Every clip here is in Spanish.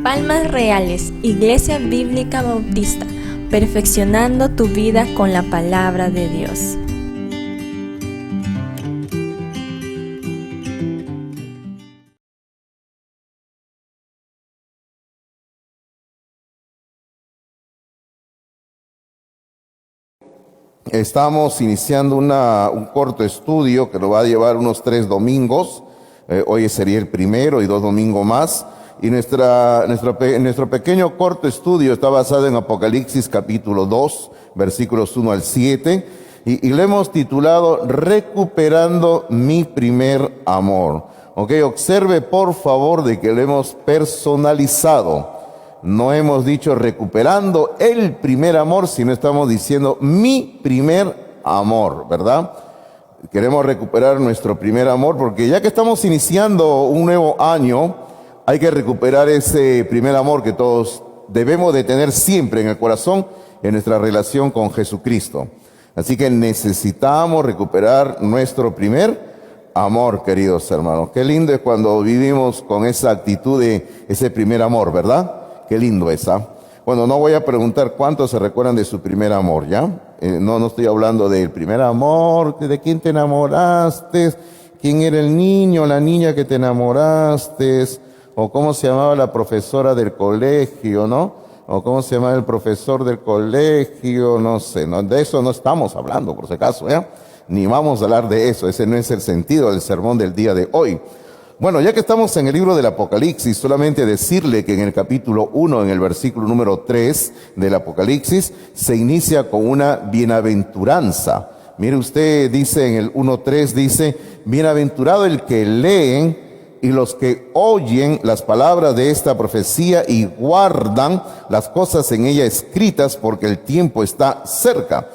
Palmas Reales, Iglesia Bíblica Bautista, perfeccionando tu vida con la palabra de Dios. Estamos iniciando un corto estudio que lo va a llevar unos 3 domingos. Hoy sería el primero y 2 domingos más. Y nuestro pequeño corto estudio está basado en Apocalipsis capítulo 2, versículos 1 al 7. Y le hemos titulado Recuperando mi primer amor. Observe por favor de que lo hemos personalizado. No hemos dicho recuperando el primer amor, sino estamos diciendo mi primer amor, ¿verdad? Queremos recuperar nuestro primer amor porque ya que estamos iniciando un nuevo año, hay que recuperar ese primer amor que todos debemos de tener siempre en el corazón en nuestra relación con Jesucristo. Así que necesitamos recuperar nuestro primer amor, queridos hermanos. Qué lindo es cuando vivimos con esa actitud de ese primer amor, ¿verdad? Qué lindo es, ¿ah? Bueno, no voy a preguntar cuántos se recuerdan de su primer amor, ¿ya? No estoy hablando del primer amor, de quién te enamoraste, quién era el niño o la niña que te enamoraste, o cómo se llamaba la profesora del colegio, ¿no? O cómo se llamaba el profesor del colegio, no sé, no, de eso no estamos hablando, por si acaso, ¿ya? Ni vamos a hablar de eso, ese no es el sentido del sermón del día de hoy. Bueno, ya que estamos en el libro del Apocalipsis, solamente decirle que en el capítulo 1, en el versículo número 3 del Apocalipsis, se inicia con una bienaventuranza. Mire usted, dice en el 1:3, dice, bienaventurado el que leen y los que oyen las palabras de esta profecía y guardan las cosas en ella escritas, porque el tiempo está cerca.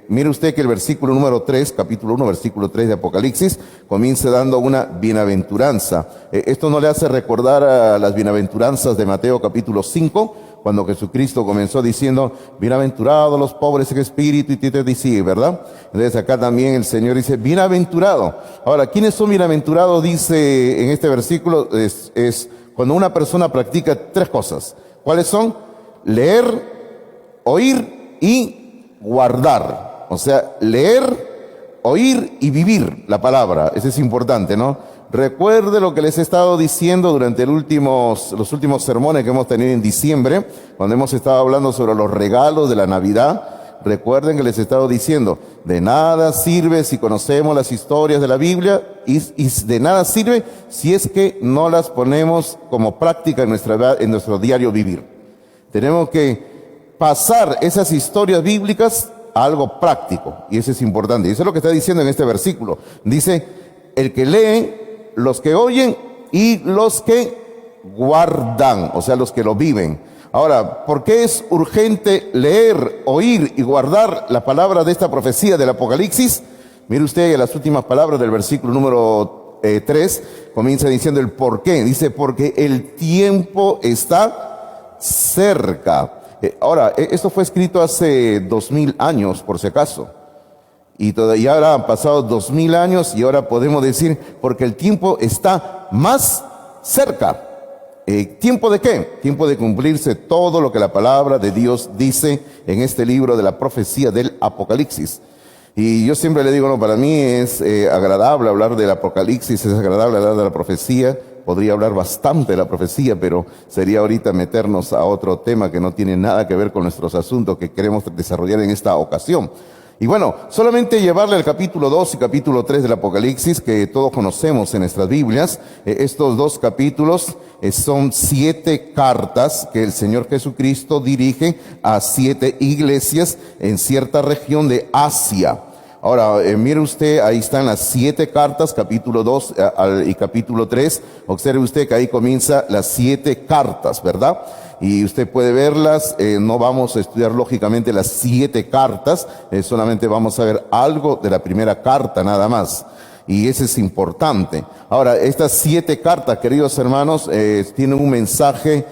Mire usted que el versículo número 3, capítulo 1, versículo 3 de Apocalipsis, comienza dando una bienaventuranza. Esto no le hace recordar a las bienaventuranzas de Mateo capítulo 5, cuando Jesucristo comenzó diciendo, bienaventurados los pobres en espíritu y dice, ¿verdad? Entonces acá también el Señor dice, bienaventurado. Ahora, ¿quiénes son bienaventurados? Dice en este versículo, es cuando una persona practica 3 cosas. ¿Cuáles son? Leer, oír y guardar. O sea, leer, oír y vivir la palabra. Eso es importante, ¿no? Recuerde lo que les he estado diciendo durante los últimos sermones que hemos tenido en diciembre, cuando hemos estado hablando sobre los regalos de la Navidad. Recuerden que les he estado diciendo, de nada sirve si conocemos las historias de la Biblia y de nada sirve si es que no las ponemos como práctica en nuestro diario vivir. Tenemos que pasar esas historias bíblicas a algo práctico, y eso es importante. Y eso es lo que está diciendo en este versículo. Dice, el que lee, los que oyen y los que guardan, o sea, los que lo viven. Ahora, ¿por qué es urgente leer, oír y guardar la palabra de esta profecía del Apocalipsis? Mire usted las últimas palabras del versículo número 3, comienza diciendo el por qué. Dice, porque el tiempo está cerca. Ahora, esto fue escrito hace 2000 años, por si acaso. Y todavía ahora han pasado 2000 años y ahora podemos decir, porque el tiempo está más cerca. ¿Tiempo de qué? Tiempo de cumplirse todo lo que la palabra de Dios dice en este libro de la profecía del Apocalipsis. Y yo siempre le digo, no, para mí es agradable hablar del Apocalipsis, es agradable hablar de la profecía. Podría hablar bastante de la profecía, pero sería ahorita meternos a otro tema que no tiene nada que ver con nuestros asuntos que queremos desarrollar en esta ocasión. Y bueno, solamente llevarle al capítulo 2 y capítulo 3 del Apocalipsis, que todos conocemos en nuestras Biblias. Estos 2 capítulos son 7 cartas que el Señor Jesucristo dirige a 7 iglesias en cierta región de Asia. Ahora, mire usted, ahí están las 7 cartas, capítulo 2 y capítulo 3. Observe usted que ahí comienza las 7 cartas, ¿verdad? Y usted puede verlas, no vamos a estudiar lógicamente las 7 cartas, solamente vamos a ver algo de la primera carta nada más. y eso es importante. Ahora, estas 7 cartas, queridos hermanos, tienen un mensaje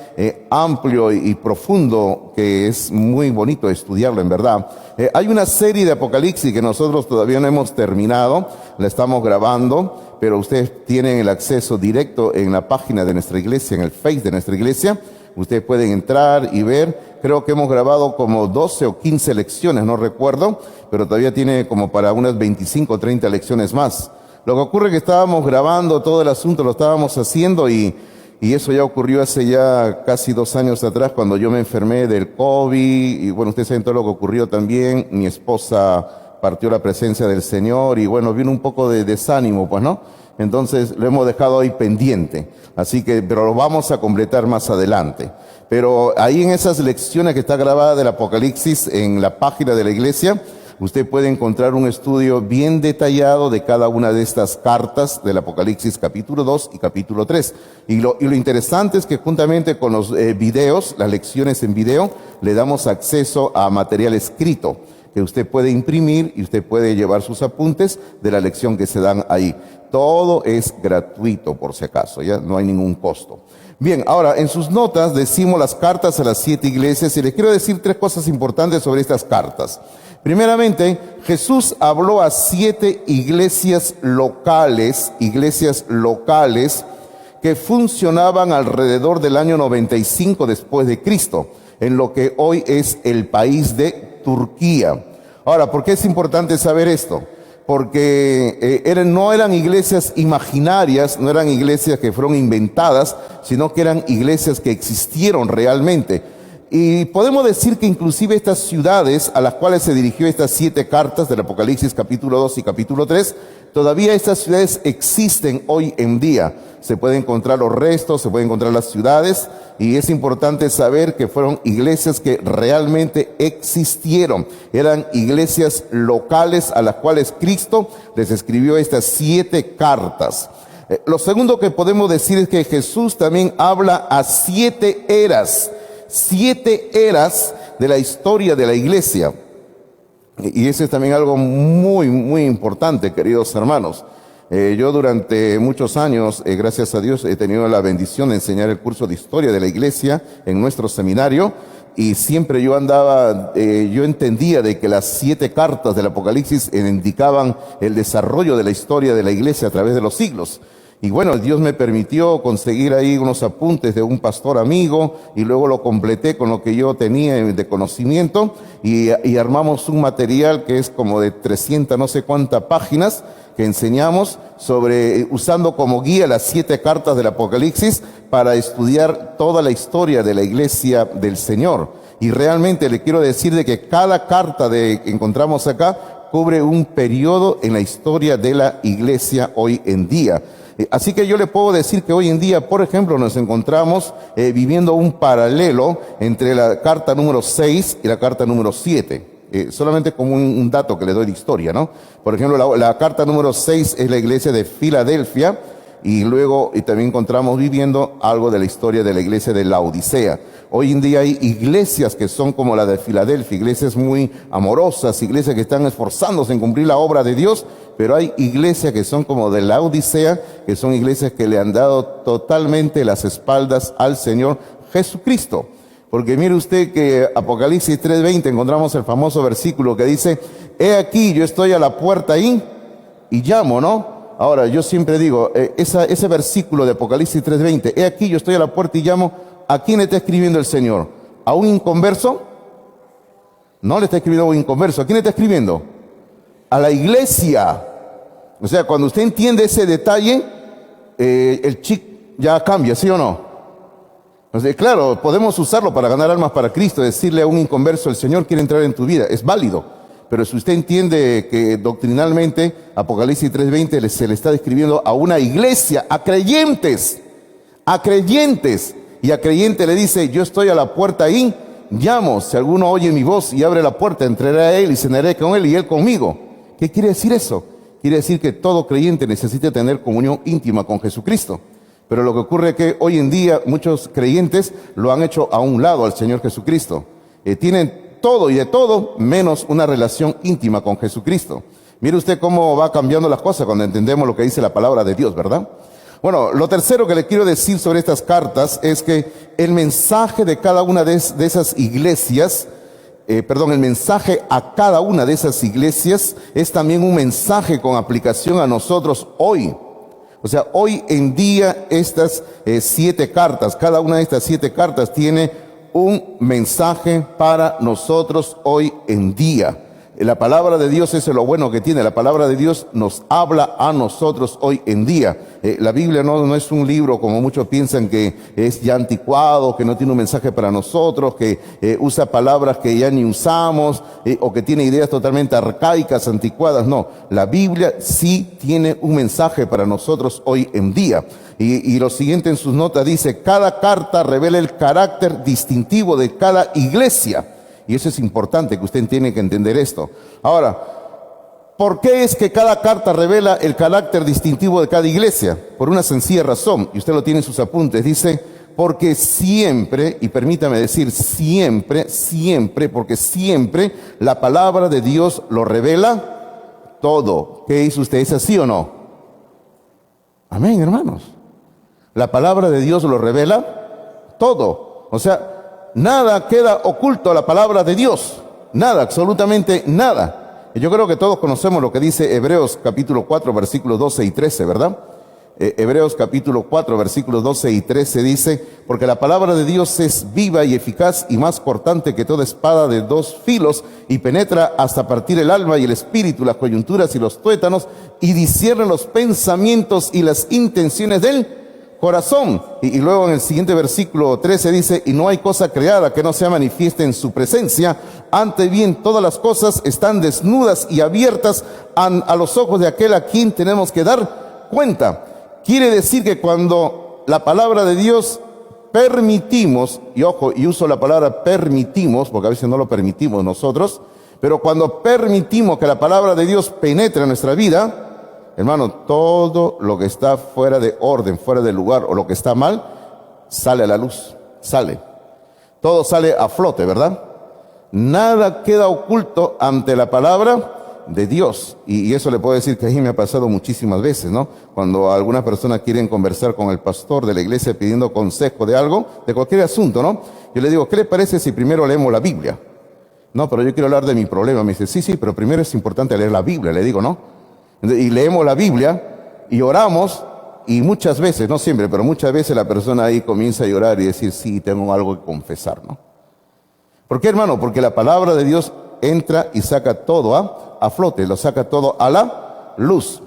amplio y profundo que es muy bonito estudiarlo, en verdad. Hay una serie de Apocalipsis que nosotros todavía no hemos terminado, la estamos grabando, pero ustedes tienen el acceso directo en la página de nuestra iglesia, en el Face de nuestra iglesia. Ustedes pueden entrar y ver. Creo que hemos grabado como 12 o 15 lecciones, no recuerdo, pero todavía tiene como para unas 25 o 30 lecciones más. Lo que ocurre es que estábamos grabando todo el asunto, lo estábamos haciendo y eso ya ocurrió hace ya casi 2 años atrás, cuando yo me enfermé del COVID. Y bueno, ustedes saben todo lo que ocurrió también. Mi esposa partió la presencia del Señor y bueno, vino un poco de desánimo, pues, ¿no? Entonces lo hemos dejado ahí pendiente. Así que, pero lo vamos a completar más adelante. Pero ahí en esas lecciones que está grabada del Apocalipsis en la página de la iglesia, usted puede encontrar un estudio bien detallado de cada una de estas cartas del Apocalipsis capítulo 2 y capítulo 3. Y lo interesante es que juntamente con los videos, las lecciones en video, le damos acceso a material escrito que usted puede imprimir y usted puede llevar sus apuntes de la lección que se dan ahí. Todo es gratuito, por si acaso, ya no hay ningún costo. Bien, ahora en sus notas decimos las cartas a las 7 iglesias y les quiero decir 3 cosas importantes sobre estas cartas. Primeramente, Jesús habló a 7 iglesias locales que funcionaban alrededor del año 95 después de Cristo, en lo que hoy es el país de Turquía. Ahora, ¿por qué es importante saber esto? Porque no eran iglesias imaginarias, no eran iglesias que fueron inventadas, sino que eran iglesias que existieron realmente. Y podemos decir que inclusive estas ciudades a las cuales se dirigió estas 7 cartas del Apocalipsis capítulo 2 y capítulo 3, todavía estas ciudades existen hoy en día. Se pueden encontrar los restos, se pueden encontrar las ciudades, y es importante saber que fueron iglesias que realmente existieron. Eran iglesias locales a las cuales Cristo les escribió estas 7 cartas. Lo segundo que podemos decir es que Jesús también habla a 7 eras. 7 eras de la historia de la iglesia. Y eso es también algo muy, muy importante, queridos hermanos. Yo durante muchos años, gracias a Dios, he tenido la bendición de enseñar el curso de historia de la iglesia en nuestro seminario. Y siempre yo entendía de que las 7 cartas del Apocalipsis indicaban el desarrollo de la historia de la iglesia a través de los siglos. Y bueno, Dios me permitió conseguir ahí unos apuntes de un pastor amigo y luego lo completé con lo que yo tenía de conocimiento y armamos un material que es como de 300 no sé cuántas páginas que enseñamos usando como guía las 7 cartas del Apocalipsis para estudiar toda la historia de la iglesia del Señor. Y realmente le quiero decir de que cada carta que encontramos acá cubre un periodo en la historia de la iglesia hoy en día. Así que yo le puedo decir que hoy en día, por ejemplo, nos encontramos viviendo un paralelo entre la carta número 6 y la carta número 7. Solamente como un dato que le doy de historia, ¿no? Por ejemplo, la carta número 6 es la iglesia de Filadelfia y también encontramos viviendo algo de la historia de la iglesia de Laodicea. Hoy en día hay iglesias que son como la de Filadelfia, iglesias muy amorosas, iglesias que están esforzándose en cumplir la obra de Dios, pero hay iglesias que son como de Laodicea, que son iglesias que le han dado totalmente las espaldas al Señor Jesucristo. Porque mire usted que Apocalipsis 3:20 encontramos el famoso versículo que dice: he aquí, yo estoy a la puerta ahí y llamo, ¿no? Ahora, yo siempre digo, ese versículo de Apocalipsis 3:20, he aquí, yo estoy a la puerta y llamo, ¿a quién le está escribiendo el Señor? ¿A un inconverso? No le está escribiendo a un inconverso. ¿A quién le está escribiendo? A la iglesia. O sea, cuando usted entiende ese detalle, el chip ya cambia, ¿sí o no? O sea, claro, podemos usarlo para ganar almas para Cristo, decirle a un inconverso, el Señor quiere entrar en tu vida, es válido. Pero si usted entiende que doctrinalmente Apocalipsis 3:20 se le está describiendo a una iglesia, a creyentes, y a creyente le dice: yo estoy a la puerta ahí, llamo, si alguno oye mi voz y abre la puerta, entraré a él y cenaré con él y él conmigo. ¿Qué quiere decir eso? Quiere decir que todo creyente necesita tener comunión íntima con Jesucristo. Pero lo que ocurre es que hoy en día muchos creyentes lo han hecho a un lado al Señor Jesucristo. Tienen todo y de todo menos una relación íntima con Jesucristo. Mire usted cómo va cambiando las cosas cuando entendemos lo que dice la palabra de Dios, ¿verdad? Bueno, lo tercero que le quiero decir sobre estas cartas es que el mensaje de cada una de esas iglesias, el mensaje a cada una de esas iglesias es también un mensaje con aplicación a nosotros hoy. O sea, hoy en día estas 7 cartas, cada una de estas 7 cartas tiene un mensaje para nosotros hoy en día. La palabra de Dios es lo bueno que tiene. La palabra de Dios nos habla a nosotros hoy en día. La Biblia no es un libro como muchos piensan que es ya anticuado, que no tiene un mensaje para nosotros, que usa palabras que ya ni usamos o que tiene ideas totalmente arcaicas, anticuadas. No, la Biblia sí tiene un mensaje para nosotros hoy en día. Y lo siguiente en sus notas dice, cada carta revela el carácter distintivo de cada iglesia. Y eso es importante, que usted tiene que entender esto. Ahora, ¿por qué es que cada carta revela el carácter distintivo de cada iglesia? Por una sencilla razón, y usted lo tiene en sus apuntes. Dice, porque siempre, y permítame decir siempre, porque siempre la palabra de Dios lo revela todo. ¿Qué dice usted? ¿Es así o no? Amén, hermanos. La palabra de Dios lo revela todo. O sea, nada queda oculto a la palabra de Dios. Nada, absolutamente nada. Y yo creo que todos conocemos lo que dice Hebreos capítulo 4, versículos 12 y 13, ¿verdad? Hebreos capítulo 4, versículos 12 y 13 dice, porque la palabra de Dios es viva y eficaz y más cortante que toda espada de 2 filos y penetra hasta partir el alma y el espíritu, las coyunturas y los tuétanos y discierne los pensamientos y las intenciones del corazón. Y luego en el siguiente versículo 13 dice, y no hay cosa creada que no sea manifiesta en su presencia, antes bien todas las cosas están desnudas y abiertas a los ojos de aquel a quien tenemos que dar cuenta. Quiere decir que cuando la palabra de Dios permitimos, y ojo, y uso la palabra permitimos, porque a veces no lo permitimos nosotros, pero cuando permitimos que la palabra de Dios penetre en nuestra vida, hermano, todo lo que está fuera de orden, fuera de lugar o lo que está mal, sale a la luz, sale. Todo sale a flote, ¿verdad? Nada queda oculto ante la palabra de Dios. Y eso le puedo decir que a mí me ha pasado muchísimas veces, ¿no? Cuando algunas personas quieren conversar con el pastor de la iglesia pidiendo consejo de algo, de cualquier asunto, ¿no? Yo le digo, ¿qué le parece si primero leemos la Biblia? No, pero yo quiero hablar de mi problema. Me dice, sí, pero primero es importante leer la Biblia. Le digo, ¿no? Y leemos la Biblia y oramos y muchas veces, no siempre, pero muchas veces la persona ahí comienza a llorar y decir, sí, tengo algo que confesar, ¿no? ¿Por qué, hermano? Porque la palabra de Dios entra y saca todo a flote, lo saca todo a la luz.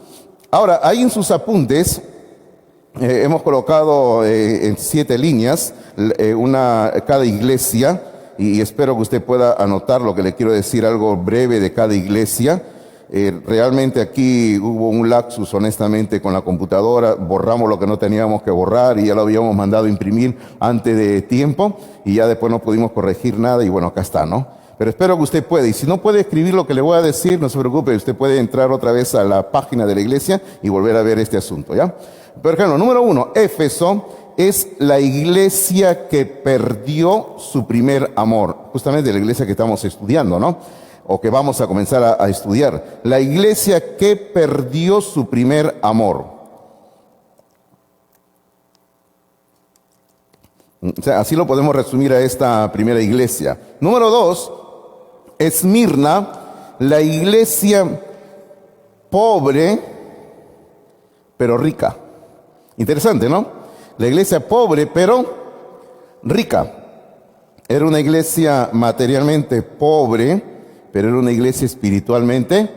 Ahora, ahí en sus apuntes hemos colocado en 7 líneas cada iglesia y espero que usted pueda anotar lo que le quiero decir, algo breve de cada iglesia. Realmente aquí hubo un lapsus, honestamente, con la computadora. Borramos lo que no teníamos que borrar y ya lo habíamos mandado a imprimir antes de tiempo y ya después no pudimos corregir nada y bueno, acá está, ¿no? Pero espero que usted pueda. Y si no puede escribir lo que le voy a decir, no se preocupe, usted puede entrar otra vez a la página de la iglesia y volver a ver este asunto, ¿ya? Por ejemplo, número 1, Éfeso es la iglesia que perdió su primer amor. Justamente la iglesia que estamos estudiando, ¿no? O que vamos a comenzar a estudiar. La iglesia que perdió su primer amor. O sea, así lo podemos resumir a esta primera iglesia. Número 2, Esmirna, la iglesia pobre, pero rica. Interesante, ¿no? La iglesia pobre, pero rica. Era una iglesia materialmente pobre, pero era una iglesia espiritualmente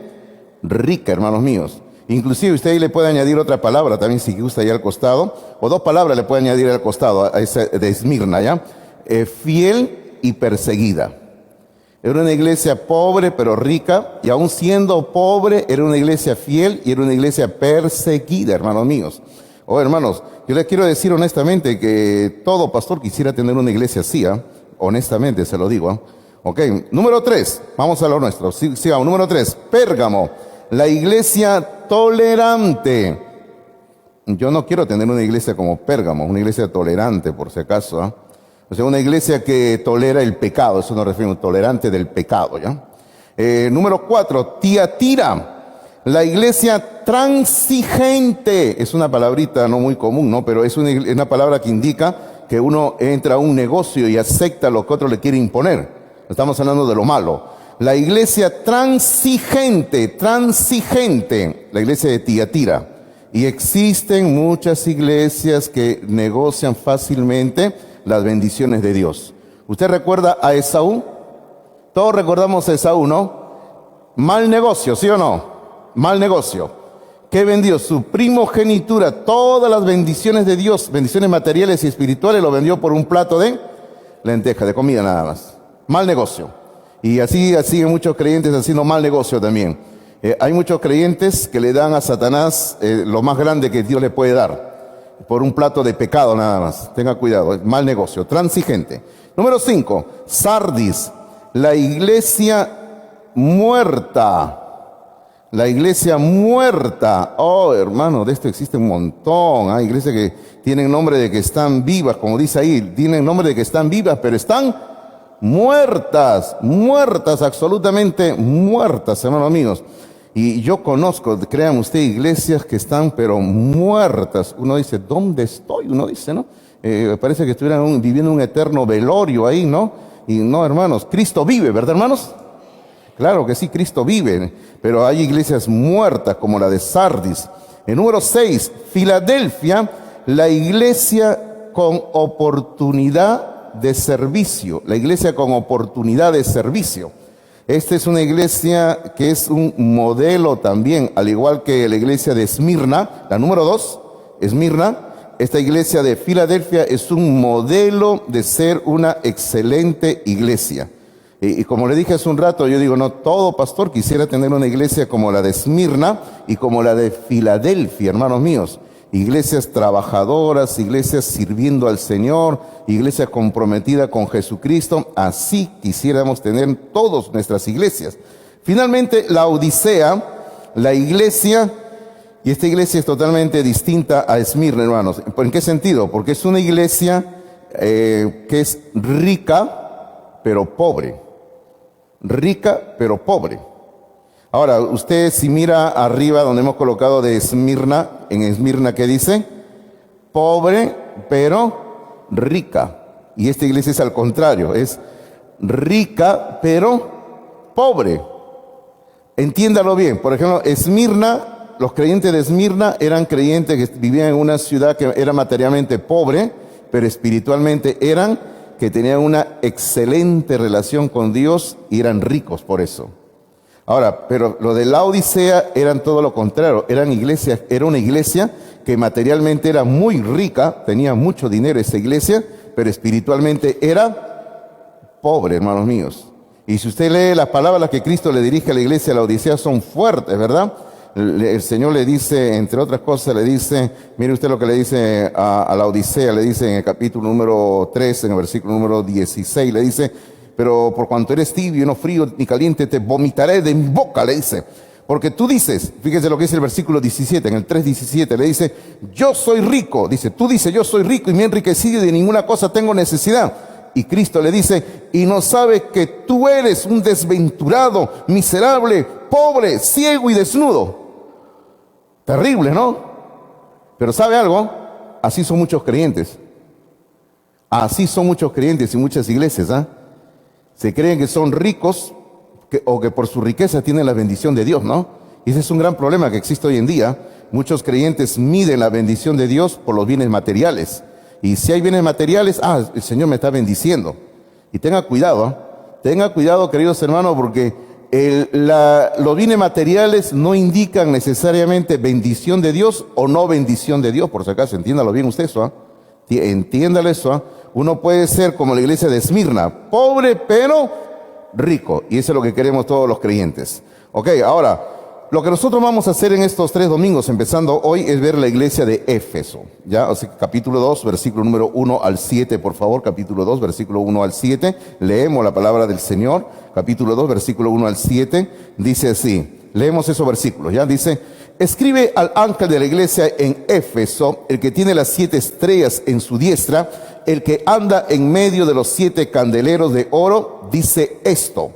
rica, hermanos míos. Inclusive usted ahí le puede añadir otra palabra también si gusta ahí al costado, o 2 palabras le puede añadir al costado a esa de Esmirna, ¿ya? Fiel y perseguida. Era una iglesia pobre pero rica, y aún siendo pobre era una iglesia fiel y era una iglesia perseguida, hermanos míos. Oh, hermanos, yo les quiero decir honestamente que todo pastor quisiera tener una iglesia así, ¿eh? Honestamente se lo digo, ¿eh? Ok, número 3, vamos a lo nuestro, sigamos, número 3, Pérgamo, la iglesia tolerante. Yo no quiero tener una iglesia como Pérgamo, una iglesia tolerante por si acaso, ¿eh? O sea, una iglesia que tolera el pecado, eso nos referimos, tolerante del pecado, ¿ya? Número 4, Tiatira, La iglesia transigente, es una palabrita no muy común, ¿no? Pero es una palabra que indica que uno entra a un negocio y acepta lo que otro le quiere imponer. Estamos hablando de lo malo. La iglesia transigente, la iglesia de Tiatira. Y existen muchas iglesias que negocian fácilmente las bendiciones de Dios. ¿Usted recuerda a Esaú? Todos recordamos a Esaú, ¿no? Mal negocio, ¿sí o no? Mal negocio. ¿Qué vendió? Su primogenitura, todas las bendiciones de Dios, bendiciones materiales y espirituales, lo vendió por un plato de lenteja, de comida nada más. Mal negocio. Y así siguen muchos creyentes haciendo mal negocio también. Hay muchos creyentes que le dan a Satanás lo más grande que Dios le puede dar, por un plato de pecado nada más. Tenga cuidado, es mal negocio, transigente. Número 5, Sardis, la iglesia muerta. La iglesia muerta. Oh, hermano, de esto existe un montón. Hay iglesias que tienen nombre de que están vivas, como dice ahí, tienen nombre de que están vivas, pero están muertas, absolutamente muertas, hermanos míos. Y yo conozco, crean usted, iglesias que están pero muertas. Uno dice, ¿dónde estoy? Uno dice, ¿no? Parece que estuvieran viviendo un eterno velorio ahí, ¿no? Y no, hermanos, Cristo vive, ¿verdad, hermanos? Claro que sí, Cristo vive, pero hay iglesias muertas como la de Sardis. En número 6, Filadelfia, la iglesia con oportunidad de servicio. La iglesia con oportunidad de servicio. Esta es una iglesia que es un modelo también, al igual que la iglesia de Esmirna, la número 2, Esmirna. Esta iglesia de Filadelfia es un modelo de ser una excelente iglesia. Y como le dije hace un rato, yo digo, no, todo pastor quisiera tener una iglesia como la de Esmirna y como la de Filadelfia, hermanos míos. Iglesias trabajadoras, iglesias sirviendo al Señor, iglesias comprometidas con Jesucristo. Así quisiéramos tener todas nuestras iglesias. Finalmente, la Odisea, la iglesia, y esta iglesia es totalmente distinta a Esmirna, hermanos. ¿En qué sentido? Porque es una iglesia que es rica, pero pobre. Rica, pero pobre. Ahora, usted si mira arriba donde hemos colocado de Esmirna, en Esmirna, ¿qué dice? Pobre, pero rica. Y esta iglesia es al contrario, es rica, pero pobre. Entiéndalo bien. Por ejemplo, Esmirna, los creyentes de Esmirna eran creyentes que vivían en una ciudad que era materialmente pobre, pero espiritualmente que tenían una excelente relación con Dios y eran ricos por eso. Ahora, pero lo de la Odisea eran todo lo contrario, era una iglesia que materialmente era muy rica, tenía mucho dinero esa iglesia, pero espiritualmente era pobre, hermanos míos. Y si usted lee las palabras que Cristo le dirige a la iglesia de la Odisea son fuertes, ¿verdad? El Señor le dice, entre otras cosas, le dice, mire usted lo que le dice a la Odisea, le dice en el capítulo número 3, en el versículo número 16, le dice, pero por cuanto eres tibio, no frío ni caliente, te vomitaré de mi boca, le dice. Porque tú dices, fíjese lo que dice el versículo 17, en el 3:17, le dice, yo soy rico, dice, tú dices, yo soy rico y me he enriquecido y de ninguna cosa tengo necesidad. Y Cristo le dice, y no sabes que tú eres un desventurado, miserable, pobre, ciego y desnudo. Terrible, ¿no? Pero ¿sabe algo? Así son muchos creyentes. Así son muchos creyentes y muchas iglesias, ¿ah? Se creen que son ricos o que por su riqueza tienen la bendición de Dios, ¿no? Y ese es un gran problema que existe hoy en día. Muchos creyentes miden la bendición de Dios por los bienes materiales. Y si hay bienes materiales, el Señor me está bendiciendo. Y tenga cuidado, ¿eh? Tenga cuidado, queridos hermanos, porque los bienes materiales no indican necesariamente bendición de Dios o no bendición de Dios, por si acaso, entiéndalo bien usted eso, ¿eh? Entiéndalo eso, ¿eh? Uno puede ser como la iglesia de Esmirna, pobre pero rico, y eso es lo que queremos todos los creyentes. Ok, ahora, lo que nosotros vamos a hacer en estos 3 domingos, empezando hoy, es ver la iglesia de Éfeso, ¿ya? O sea, capítulo 2, versículo número 1 al 7, por favor, capítulo 2, versículo 1 al 7, leemos la palabra del Señor, capítulo 2, versículo 1 al 7, dice así, leemos esos versículos, ¿ya? Dice, escribe al ángel de la iglesia en Éfeso, el que tiene las 7 estrellas en su diestra, el que anda en medio de los 7 candeleros de oro, dice esto,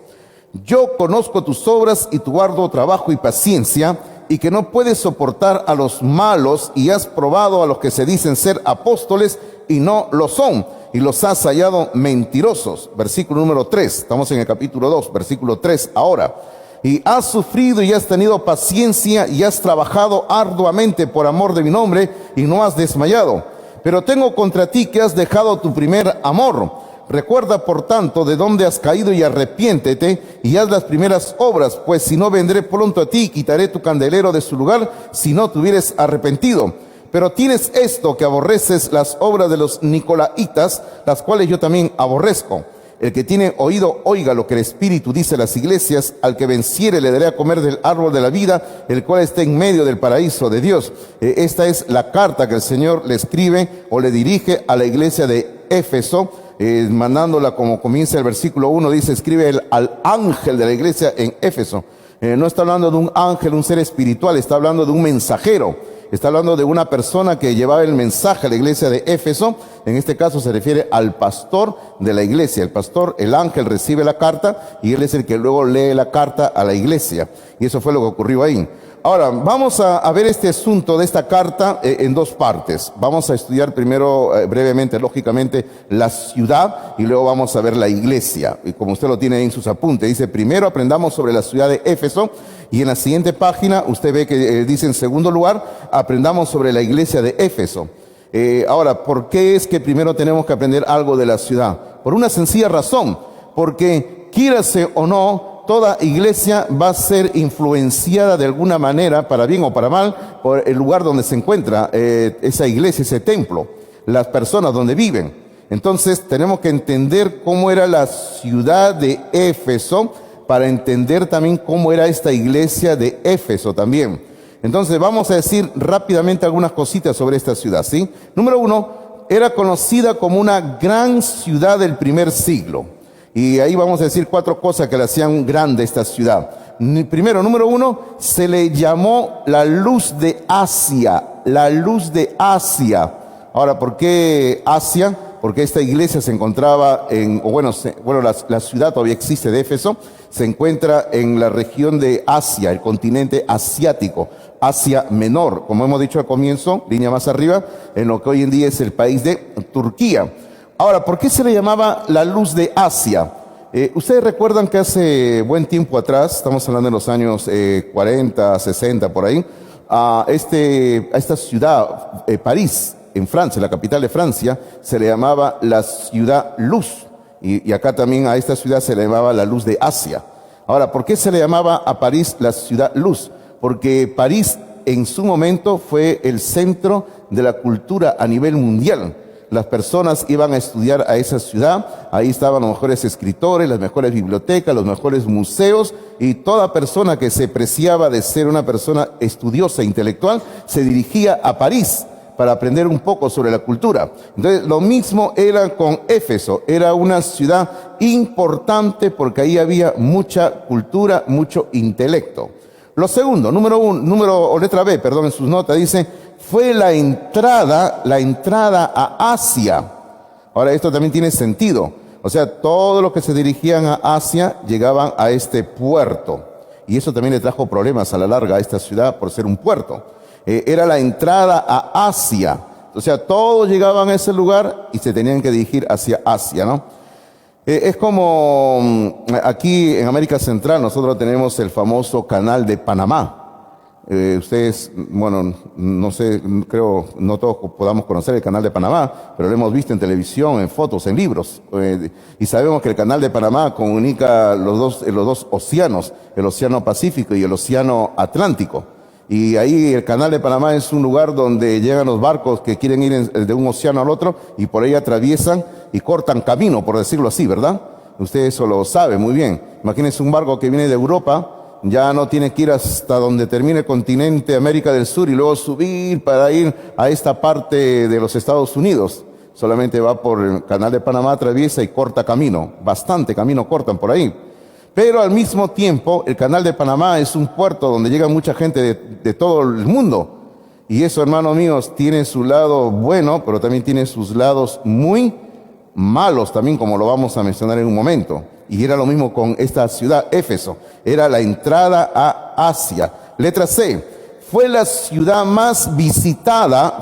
yo conozco tus obras y tu arduo trabajo y paciencia, y que no puedes soportar a los malos, y has probado a los que se dicen ser apóstoles y no lo son, y los has hallado mentirosos. Versículo número 3, estamos en el capítulo 2, versículo 3 ahora. Y has sufrido y has tenido paciencia y has trabajado arduamente por amor de mi nombre y no has desmayado. Pero tengo contra ti que has dejado tu primer amor. Recuerda, por tanto, de dónde has caído y arrepiéntete y haz las primeras obras, pues si no, vendré pronto a ti y quitaré tu candelero de su lugar si no te hubieres arrepentido. Pero tienes esto, que aborreces las obras de los nicolaitas, las cuales yo también aborrezco. El que tiene oído, oiga lo que el Espíritu dice a las iglesias. Al que venciere le daré a comer del árbol de la vida, el cual está en medio del paraíso de Dios. Esta es la carta que el Señor le escribe o le dirige a la iglesia de Éfeso, mandándola, como comienza el versículo 1, dice, escribe al ángel de la iglesia en Éfeso. No está hablando de un ángel, un ser espiritual, está hablando de un mensajero. Está hablando de una persona que llevaba el mensaje a la iglesia de Éfeso. En este caso se refiere al pastor de la iglesia. El pastor, el ángel, recibe la carta y él es el que luego lee la carta a la iglesia. Y eso fue lo que ocurrió ahí. Ahora, vamos a ver este asunto de esta carta en dos partes. Vamos a estudiar primero, brevemente, lógicamente, la ciudad, y luego vamos a ver la iglesia. Y como usted lo tiene en sus apuntes, dice, primero aprendamos sobre la ciudad de Éfeso, y en la siguiente página usted ve que dice, en segundo lugar, aprendamos sobre la iglesia de Éfeso. Ahora, ¿por qué es que primero tenemos que aprender algo de la ciudad? Por una sencilla razón, porque quírase o no, toda iglesia va a ser influenciada de alguna manera, para bien o para mal, por el lugar donde se encuentra esa iglesia, ese templo, las personas donde viven. Entonces tenemos que entender cómo era la ciudad de Éfeso para entender también cómo era esta iglesia de Éfeso también. Entonces vamos a decir rápidamente algunas cositas sobre esta ciudad, ¿sí? Número 1, era conocida como una gran ciudad del primer siglo. Y ahí vamos a decir 4 cosas que le hacían grande esta ciudad. Primero, número 1, se le llamó la luz de Asia. La luz de Asia. Ahora, ¿por qué Asia? Porque esta iglesia se encontraba la ciudad todavía existe de Éfeso, se encuentra en la región de Asia, el continente asiático, Asia Menor, como hemos dicho al comienzo, línea más arriba, en lo que hoy en día es el país de Turquía. Ahora, ¿por qué se le llamaba la luz de Asia? Ustedes recuerdan que hace buen tiempo atrás, estamos hablando de los años 40, 60, por ahí, a esta ciudad, París, en Francia, la capital de Francia, se le llamaba la ciudad luz. Y acá también a esta ciudad se le llamaba la luz de Asia. Ahora, ¿por qué se le llamaba a París la ciudad luz? Porque París en su momento fue el centro de la cultura a nivel mundial. Las personas iban a estudiar a esa ciudad, ahí estaban los mejores escritores, las mejores bibliotecas, los mejores museos, y toda persona que se preciaba de ser una persona estudiosa, intelectual, se dirigía a París para aprender un poco sobre la cultura. Entonces, lo mismo era con Éfeso, era una ciudad importante porque ahí había mucha cultura, mucho intelecto. Lo segundo, letra B, en sus notas dice, fue la entrada a Asia. Ahora, esto también tiene sentido. O sea, todos los que se dirigían a Asia llegaban a este puerto. Y eso también le trajo problemas a la larga a esta ciudad por ser un puerto. Era la entrada a Asia. O sea, todos llegaban a ese lugar y se tenían que dirigir hacia Asia, ¿no? Es como aquí en América Central nosotros tenemos el famoso Canal de Panamá. Ustedes, no sé, creo no todos podamos conocer el Canal de Panamá, pero lo hemos visto en televisión, en fotos, en libros. Y sabemos que el Canal de Panamá comunica los dos océanos, el Océano Pacífico y el Océano Atlántico. Y ahí el Canal de Panamá es un lugar donde llegan los barcos que quieren ir de un océano al otro y por ahí atraviesan y cortan camino, por decirlo así, ¿verdad? Usted eso lo sabe muy bien. Imagínense un barco que viene de Europa, ya no tiene que ir hasta donde termine el continente América del Sur y luego subir para ir a esta parte de los Estados Unidos. Solamente va por el Canal de Panamá, atraviesa y corta camino. Bastante camino cortan por ahí. Pero al mismo tiempo, el Canal de Panamá es un puerto donde llega mucha gente de todo el mundo. Y eso, hermanos míos, tiene su lado bueno, pero también tiene sus lados muy malos también, como lo vamos a mencionar en un momento. Y era lo mismo con esta ciudad, Éfeso. Era la entrada a Asia. Letra C. fue la ciudad más visitada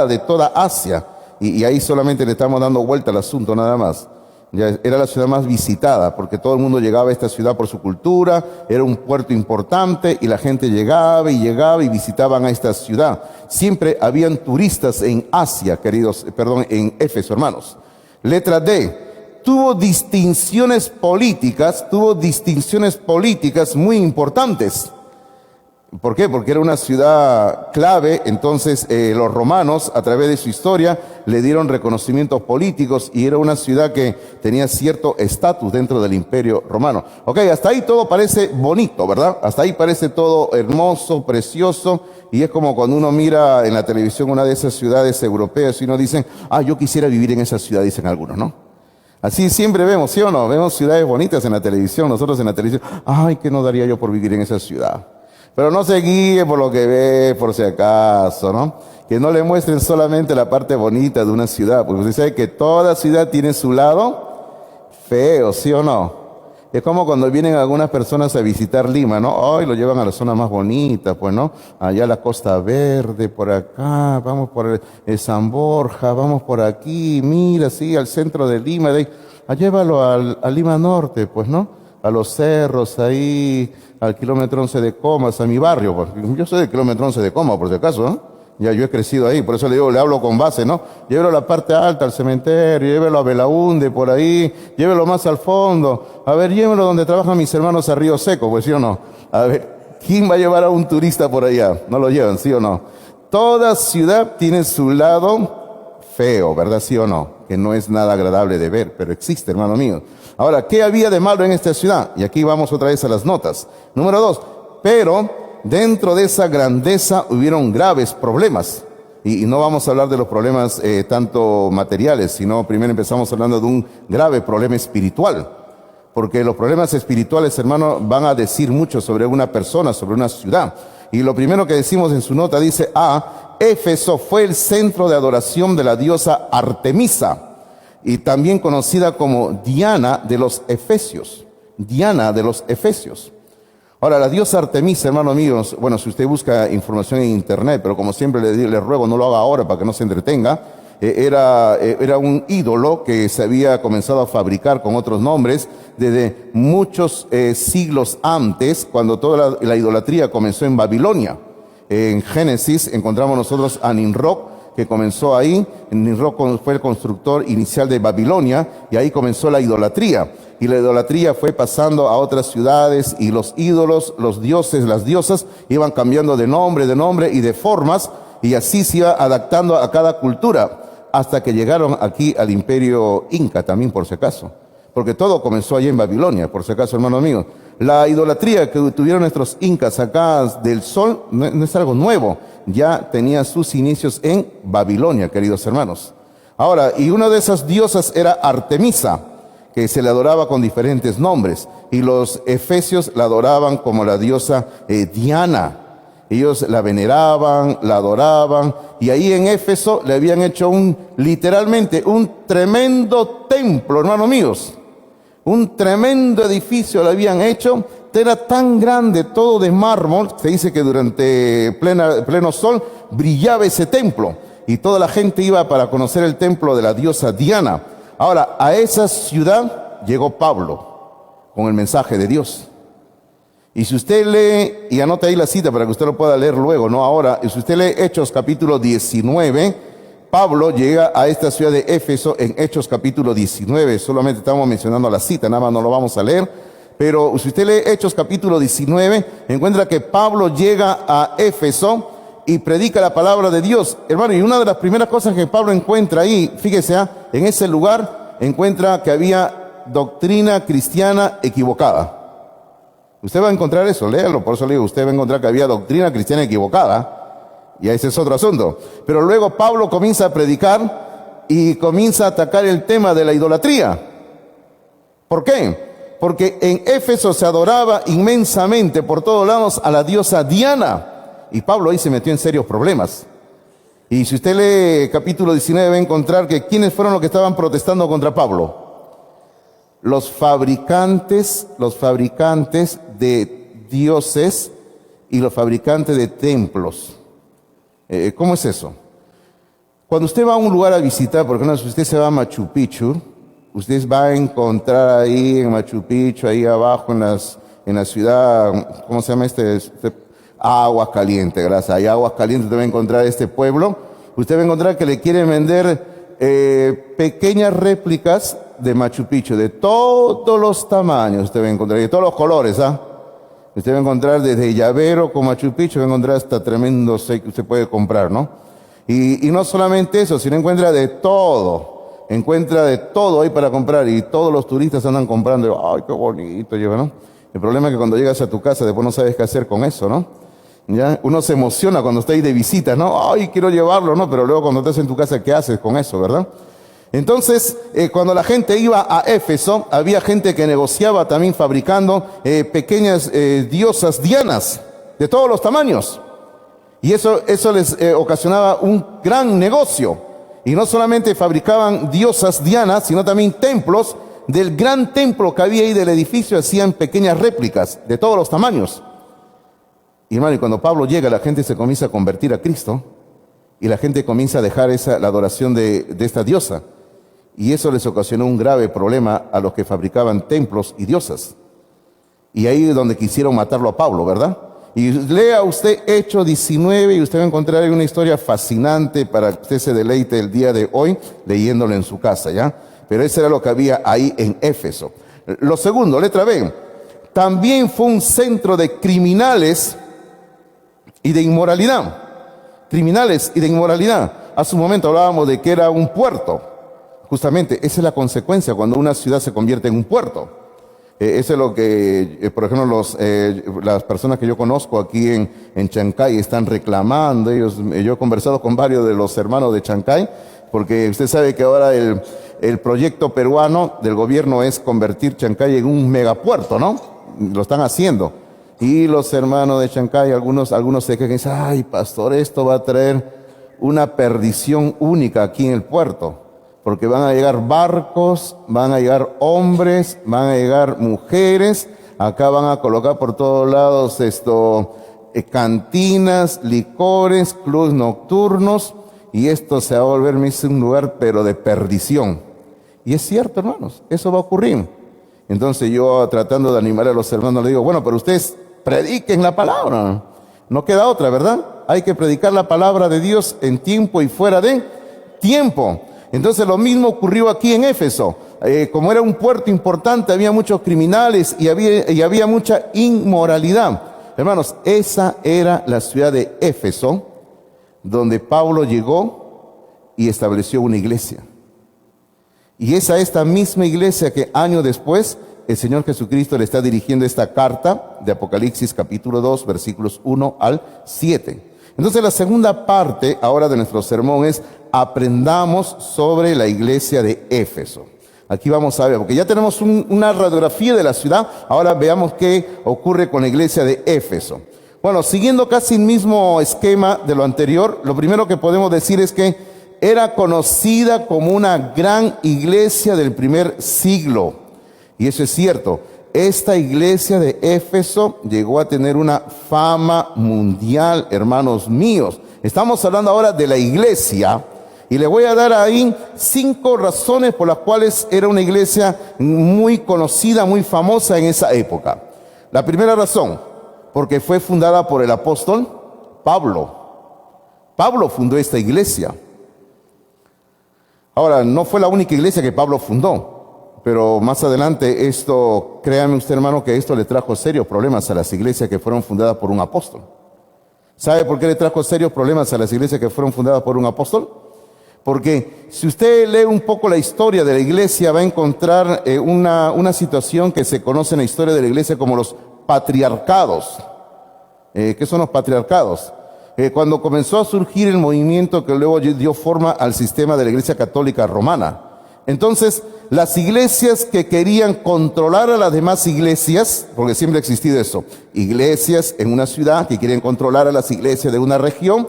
de toda Asia. Y ahí solamente le estamos dando vuelta al asunto nada más. Ya era la ciudad más visitada porque todo el mundo llegaba a esta ciudad por su cultura, era un puerto importante y la gente llegaba y visitaban a esta ciudad. Siempre habían turistas en Asia, en Éfeso, hermanos. Letra D, tuvo distinciones políticas muy importantes. ¿Por qué? Porque era una ciudad clave, entonces los romanos a través de su historia le dieron reconocimientos políticos y era una ciudad que tenía cierto estatus dentro del imperio romano. Ok, hasta ahí todo parece bonito, ¿verdad? Hasta ahí parece todo hermoso, precioso, y es como cuando uno mira en la televisión una de esas ciudades europeas y uno dice, yo quisiera vivir en esa ciudad, dicen algunos, ¿no? Así siempre vemos, ¿sí o no? Vemos ciudades bonitas en la televisión, nosotros en la televisión, ¿qué no daría yo por vivir en esa ciudad? Pero no se guíe por lo que ve, por si acaso, ¿no? Que no le muestren solamente la parte bonita de una ciudad, porque usted sabe que toda ciudad tiene su lado feo, ¿sí o no? Es como cuando vienen algunas personas a visitar Lima, ¿no? Hoy lo llevan a la zona más bonita, pues, ¿no? Allá la Costa Verde, por acá, vamos por el San Borja, vamos por aquí, mira, sí, al centro de Lima, llévalo a Lima Norte, pues, ¿no? A los cerros ahí, al kilómetro 11 de Comas, a mi barrio. Pues. Yo soy del kilómetro 11 de Comas, por si acaso, ¿no? Ya yo he crecido ahí, por eso le hablo con base, ¿no? Llévelo a la parte alta, al cementerio, llévelo a Belaúnde, por ahí, llévelo más al fondo. A ver, llévelo donde trabajan mis hermanos a Río Seco, pues, ¿sí o no? A ver, ¿quién va a llevar a un turista por allá? No lo llevan, ¿sí o no? Toda ciudad tiene su lado feo, ¿verdad? ¿Sí o no? Que no es nada agradable de ver, pero existe, hermano mío. Ahora, ¿qué había de malo en esta ciudad? Y aquí vamos otra vez a las notas. Número 2, pero dentro de esa grandeza hubieron graves problemas. Y no vamos a hablar de los problemas tanto materiales, sino primero empezamos hablando de un grave problema espiritual. Porque los problemas espirituales, hermano, van a decir mucho sobre una persona, sobre una ciudad. Y lo primero que decimos en su nota dice, Éfeso fue el centro de adoración de la diosa Artemisa, y también conocida como Diana de los Efesios. Diana de los Efesios. Ahora, la diosa Artemisa, hermanos míos, bueno, si usted busca información en internet, pero como siempre le ruego, no lo haga ahora para que no se entretenga, era un ídolo que se había comenzado a fabricar con otros nombres desde muchos siglos antes, cuando toda la idolatría comenzó en Babilonia. En Génesis encontramos nosotros a Nimrod, que comenzó ahí. Nimrod fue el constructor inicial de Babilonia y ahí comenzó la idolatría. Y la idolatría fue pasando a otras ciudades y los ídolos, los dioses, las diosas iban cambiando de nombre y de formas, y así se iba adaptando a cada cultura hasta que llegaron aquí al imperio inca también, por si acaso. Porque todo comenzó allí en Babilonia, por si acaso, hermano mío. La idolatría que tuvieron nuestros incas acá del sol no es algo nuevo. Ya tenía sus inicios en Babilonia, queridos hermanos. Ahora, y una de esas diosas era Artemisa, que se le adoraba con diferentes nombres. Y los efesios la adoraban como la diosa Diana. Ellos la veneraban, la adoraban. Y ahí en Éfeso le habían hecho literalmente un tremendo templo, hermanos míos. Un tremendo edificio le habían hecho. Era tan grande, todo de mármol. Se dice que durante pleno sol brillaba ese templo. Y toda la gente iba para conocer el templo de la diosa Diana. Ahora, a esa ciudad llegó Pablo con el mensaje de Dios. Y si usted lee, y anote ahí la cita para que usted lo pueda leer luego, no ahora. Y si usted lee Hechos capítulo 19, Pablo llega a esta ciudad de Éfeso en Hechos capítulo 19. Solamente estamos mencionando la cita, nada más no lo vamos a leer. Pero si usted lee Hechos capítulo 19, encuentra que Pablo llega a Éfeso y predica la palabra de Dios. Hermano, y una de las primeras cosas que Pablo encuentra ahí, fíjese, en ese lugar encuentra que había doctrina cristiana equivocada. Usted va a encontrar eso, léalo, por eso le digo, usted va a encontrar que había doctrina cristiana equivocada, y ese es otro asunto. Pero luego Pablo comienza a predicar y comienza a atacar el tema de la idolatría. ¿Por qué? Porque en Éfeso se adoraba inmensamente por todos lados a la diosa Diana, y Pablo ahí se metió en serios problemas. Y si usted lee capítulo 19 va a encontrar que ¿quiénes fueron los que estaban protestando contra Pablo? Los fabricantes de dioses y los fabricantes de templos. ¿Cómo es eso? Cuando usted va a un lugar a visitar, por ejemplo, si usted se va a Machu Picchu, usted va a encontrar ahí en Machu Picchu, ahí abajo en la ciudad, ¿cómo se llama Agua Caliente, gracias. Hay Agua Caliente, usted va a encontrar este pueblo. Usted va a encontrar que le quieren vender pequeñas réplicas de Machu Picchu, de todos los tamaños, usted va a encontrar, de todos los colores, ¿ah? Usted va a encontrar desde llavero con Machu Picchu, va a encontrar hasta tremendo set que usted puede comprar, ¿no? Y no solamente eso, sino encuentra de todo ahí para comprar, y todos los turistas andan comprando. Ay, qué bonito lleva, ¿no? El problema es que cuando llegas a tu casa después no sabes qué hacer con eso, ¿no? ¿Ya? Uno se emociona cuando está ahí de visita, ¿no? Ay, quiero llevarlo, ¿no? Pero luego cuando estás en tu casa, ¿qué haces con eso, verdad? Entonces, cuando la gente iba a Éfeso, había gente que negociaba también fabricando pequeñas diosas dianas de todos los tamaños. Y eso les ocasionaba un gran negocio. Y no solamente fabricaban diosas dianas, sino también templos. Del gran templo que había ahí del edificio hacían pequeñas réplicas de todos los tamaños. Y hermano, y cuando Pablo llega, la gente se comienza a convertir a Cristo. Y la gente comienza a dejar la adoración de esta diosa. Y eso les ocasionó un grave problema a los que fabricaban templos y diosas. Y ahí es donde quisieron matarlo a Pablo, ¿verdad? Y lea usted Hechos 19 y usted va a encontrar ahí una historia fascinante para que usted se deleite el día de hoy leyéndolo en su casa, ¿ya? Pero eso era lo que había ahí en Éfeso. Lo segundo, letra B, también fue un centro de criminales y de inmoralidad. Criminales y de inmoralidad. Hace un momento hablábamos de que era un puerto. Justamente, esa es la consecuencia cuando una ciudad se convierte en un puerto. Eso es lo que, por ejemplo, las personas que yo conozco aquí en Chancay están reclamando. Yo he conversado con varios de los hermanos de Chancay, porque usted sabe que ahora el proyecto peruano del gobierno es convertir Chancay en un megapuerto, ¿no? Lo están haciendo. Y los hermanos de Chancay, algunos se quejan y dicen, ay, pastor, esto va a traer una perdición única aquí en el puerto. Porque van a llegar barcos, van a llegar hombres, van a llegar mujeres. Acá van a colocar por todos lados cantinas, licores, clubes nocturnos. Y esto se va a volver un lugar pero de perdición. Y es cierto, hermanos, eso va a ocurrir. Entonces yo, tratando de animar a los hermanos, le digo, bueno, pero ustedes prediquen la palabra. No queda otra, ¿verdad? Hay que predicar la palabra de Dios en tiempo y fuera de tiempo. Entonces lo mismo ocurrió aquí en Éfeso. Como era un puerto importante, había muchos criminales y había mucha inmoralidad. Hermanos, esa era la ciudad de Éfeso, donde Pablo llegó y estableció una iglesia. Y es a esta misma iglesia que años después el Señor Jesucristo le está dirigiendo esta carta de Apocalipsis capítulo 2, versículos 1 al 7. Entonces la segunda parte ahora de nuestro sermón es aprendamos sobre la iglesia de Éfeso. Aquí vamos a ver, porque ya tenemos una radiografía de la ciudad, ahora veamos qué ocurre con la iglesia de Éfeso. Bueno, siguiendo casi el mismo esquema de lo anterior, lo primero que podemos decir es que era conocida como una gran iglesia del primer siglo. Y eso es cierto. Esta iglesia de Éfeso llegó a tener una fama mundial, hermanos míos. Estamos hablando ahora de la iglesia y le voy a dar ahí 5 razones por las cuales era una iglesia muy conocida, muy famosa en esa época. La primera razón, porque fue fundada por el apóstol Pablo. Pablo fundó esta iglesia. Ahora, no fue la única iglesia que Pablo fundó. Pero más adelante esto, créame usted hermano, que esto le trajo serios problemas a las iglesias que fueron fundadas por un apóstol. ¿Sabe por qué le trajo serios problemas a las iglesias que fueron fundadas por un apóstol? Porque si usted lee un poco la historia de la iglesia, va a encontrar una situación que se conoce en la historia de la iglesia como los patriarcados. ¿Qué son los patriarcados? Cuando comenzó a surgir el movimiento que luego dio forma al sistema de la iglesia católica romana. Entonces, las iglesias que querían controlar a las demás iglesias, porque siempre ha existido eso, iglesias en una ciudad que quieren controlar a las iglesias de una región,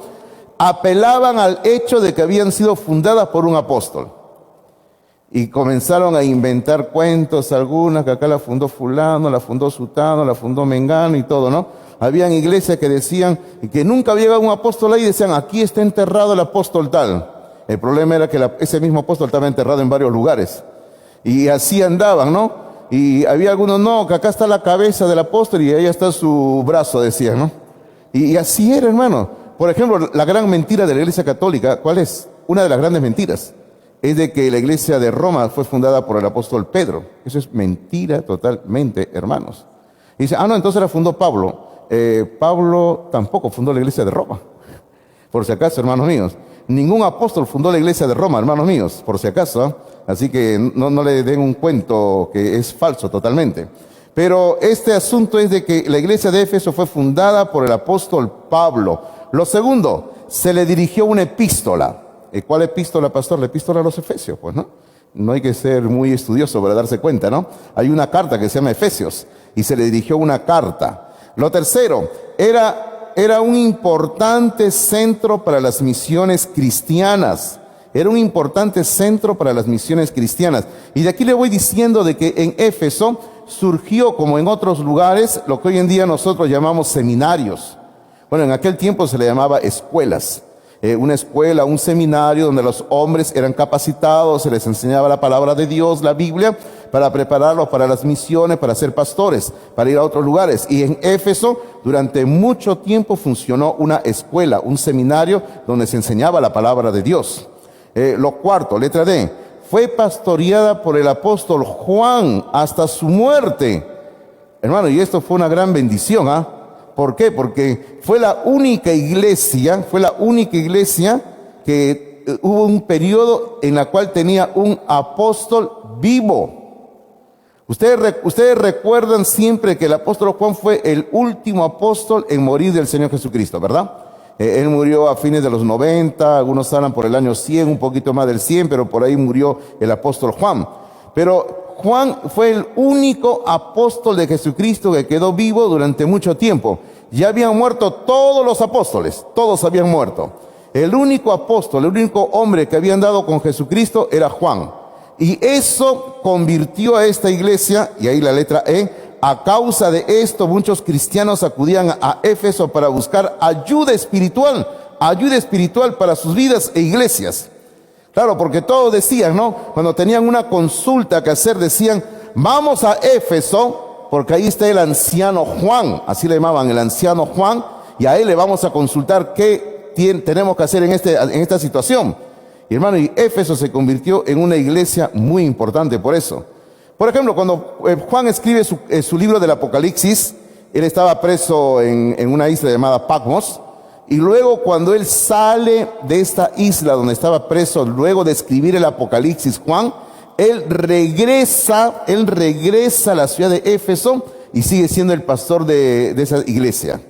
apelaban al hecho de que habían sido fundadas por un apóstol. Y comenzaron a inventar cuentos, algunas que acá la fundó fulano, la fundó sutano, la fundó mengano y todo, ¿no? Habían iglesias que decían que nunca había llegado un apóstol ahí y decían, aquí está enterrado el apóstol tal. El problema era que ese mismo apóstol estaba enterrado en varios lugares. Y así andaban, ¿no? Y había algunos, no, que acá está la cabeza del apóstol y ahí está su brazo, decían, ¿no? Y así era, hermano. Por ejemplo, la gran mentira de la Iglesia Católica, ¿cuál es? Una de las grandes mentiras es de que la Iglesia de Roma fue fundada por el apóstol Pedro. Eso es mentira totalmente, hermanos. Y dice, no, entonces la fundó Pablo. Pablo tampoco fundó la Iglesia de Roma. Por si acaso, hermanos míos. Ningún apóstol fundó la Iglesia de Roma, hermanos míos, por si acaso. Así que no le den un cuento que es falso totalmente. Pero este asunto es de que la iglesia de Éfeso fue fundada por el apóstol Pablo. Lo segundo, se le dirigió una epístola. ¿Cuál epístola, pastor? La epístola a los Efesios, pues, ¿no? No hay que ser muy estudioso para darse cuenta, ¿no? Hay una carta que se llama Efesios y se le dirigió una carta. Lo tercero, era un importante centro para las misiones cristianas. Era un importante centro para las misiones cristianas. Y de aquí le voy diciendo de que en Éfeso surgió, como en otros lugares, lo que hoy en día nosotros llamamos seminarios. Bueno, en aquel tiempo se le llamaba escuelas. Una escuela, un seminario donde los hombres eran capacitados, se les enseñaba la palabra de Dios, la Biblia, para prepararlos para las misiones, para ser pastores, para ir a otros lugares. Y en Éfeso, durante mucho tiempo funcionó una escuela, un seminario donde se enseñaba la palabra de Dios. Lo cuarto, letra D, fue pastoreada por el apóstol Juan hasta su muerte. Hermano, y esto fue una gran bendición, ¿ah? ¿Por qué? Porque fue la única iglesia que hubo un periodo en la cual tenía un apóstol vivo. Ustedes recuerdan siempre que el apóstol Juan fue el último apóstol en morir del Señor Jesucristo, ¿verdad? Él murió a fines de los 90, algunos hablan por el año 100, un poquito más del 100, pero por ahí murió el apóstol Juan. Pero Juan fue el único apóstol de Jesucristo que quedó vivo durante mucho tiempo. Ya habían muerto todos los apóstoles, todos habían muerto. El único apóstol, el único hombre que había andado con Jesucristo era Juan. Y eso convirtió a esta iglesia, y ahí la letra E, a causa de esto muchos cristianos acudían a Éfeso para buscar ayuda espiritual para sus vidas e iglesias. Claro, porque todos decían, ¿no? Cuando tenían una consulta que hacer, decían, vamos a Éfeso, porque ahí está el anciano Juan, así le llamaban, el anciano Juan, y a él le vamos a consultar qué tenemos que hacer en esta situación. Y hermano, y Éfeso se convirtió en una iglesia muy importante por eso. Por ejemplo, cuando Juan escribe su libro del Apocalipsis, él estaba preso en una isla llamada Patmos, y luego cuando él sale de esta isla donde estaba preso, luego de escribir el Apocalipsis, Juan, él regresa a la ciudad de Éfeso y sigue siendo el pastor de esa iglesia.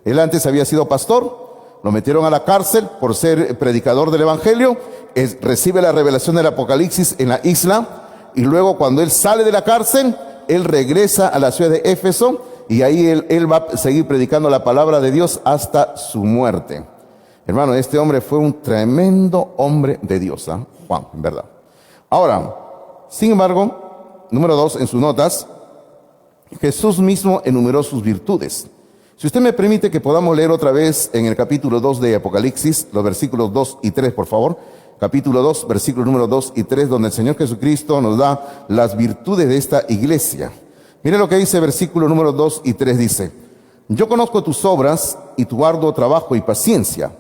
Él antes había sido pastor, lo metieron a la cárcel por ser predicador del evangelio, recibe la revelación del Apocalipsis en la isla, y luego cuando él sale de la cárcel, él regresa a la ciudad de Éfeso, y ahí él va a seguir predicando la palabra de Dios hasta su muerte. Hermano, este hombre fue un tremendo hombre de Dios, ¿eh? Juan, en verdad. Ahora, sin embargo, número 2, en sus notas, Jesús mismo enumeró sus virtudes. Si usted me permite que podamos leer otra vez en el capítulo 2 de Apocalipsis, los versículos 2 y 3, por favor. Capítulo 2, versículos número 2 y 3, donde el Señor Jesucristo nos da las virtudes de esta iglesia. Mire lo que dice versículo número 2 y 3, dice, yo conozco tus obras y tu arduo trabajo y paciencia,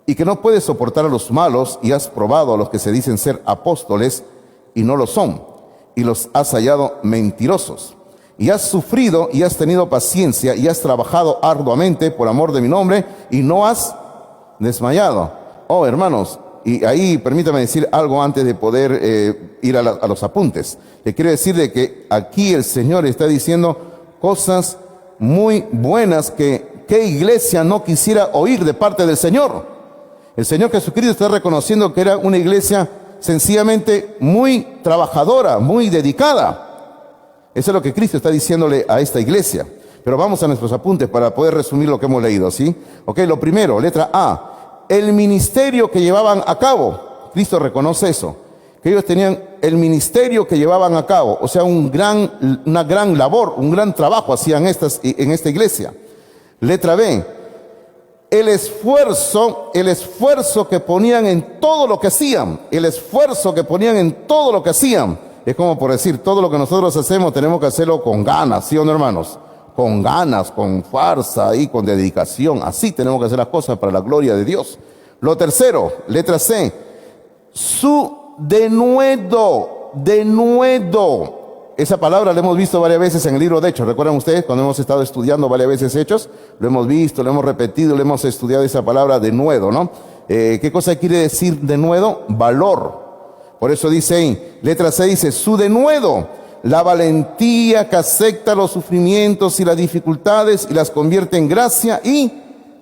y que no puedes soportar a los malos, y has probado a los que se dicen ser apóstoles y no lo son, y los has hallado mentirosos. Y has sufrido y has tenido paciencia y has trabajado arduamente por amor de mi nombre y no has desmayado. Oh, hermanos, y ahí permítame decir algo antes de poder ir a los apuntes. Le quiero decir de que aquí el Señor está diciendo cosas muy buenas que ¿qué iglesia no quisiera oír de parte del Señor? El Señor Jesucristo está reconociendo que era una iglesia sencillamente muy trabajadora, muy dedicada. Eso es lo que Cristo está diciéndole a esta iglesia. Pero vamos a nuestros apuntes para poder resumir lo que hemos leído, ¿sí? Ok, lo primero, letra A. El ministerio que llevaban a cabo. Cristo reconoce eso. Que ellos tenían el ministerio que llevaban a cabo, o sea, una gran labor, un gran trabajo hacían en esta iglesia. Letra B, el esfuerzo que ponían en todo lo que hacían, es como por decir, todo lo que nosotros hacemos tenemos que hacerlo con ganas, ¿sí o no, hermanos? Con ganas, con fuerza y con dedicación. Así tenemos que hacer las cosas para la gloria de Dios. Lo tercero, letra C, su denuedo. Esa palabra la hemos visto varias veces en el libro de Hechos. ¿Recuerdan ustedes cuando hemos estado estudiando varias veces Hechos? Lo hemos visto, lo hemos repetido, lo hemos estudiado esa palabra denuedo, ¿no? ¿Qué cosa quiere decir denuedo? Valor. Por eso dice ahí, letra C dice, su denuedo, la valentía que acepta los sufrimientos y las dificultades y las convierte en gracia y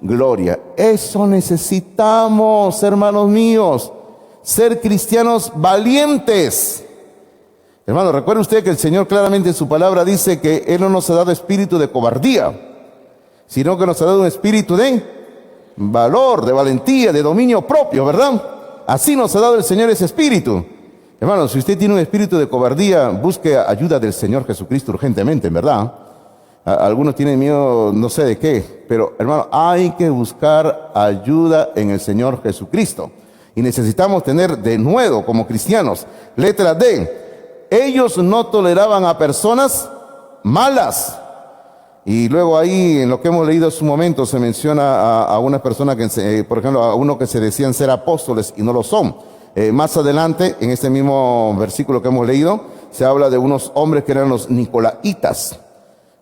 gloria. Eso necesitamos, hermanos míos, ser cristianos valientes. Hermano, recuerde usted que el Señor claramente en su palabra dice que Él no nos ha dado espíritu de cobardía, sino que nos ha dado un espíritu de valor, de valentía, de dominio propio, ¿verdad? Así nos ha dado el Señor ese espíritu. Hermano, si usted tiene un espíritu de cobardía, busque ayuda del Señor Jesucristo urgentemente, ¿verdad? Algunos tienen miedo, no sé de qué, pero hermano, hay que buscar ayuda en el Señor Jesucristo. Y necesitamos tener denuedo como cristianos. Letra D, ellos no toleraban a personas malas. Y luego ahí, en lo que hemos leído en su momento, se menciona a una persona que, por ejemplo, a uno que se decían ser apóstoles y no lo son. Más adelante, en este mismo versículo que hemos leído, se habla de unos hombres que eran los nicolaitas.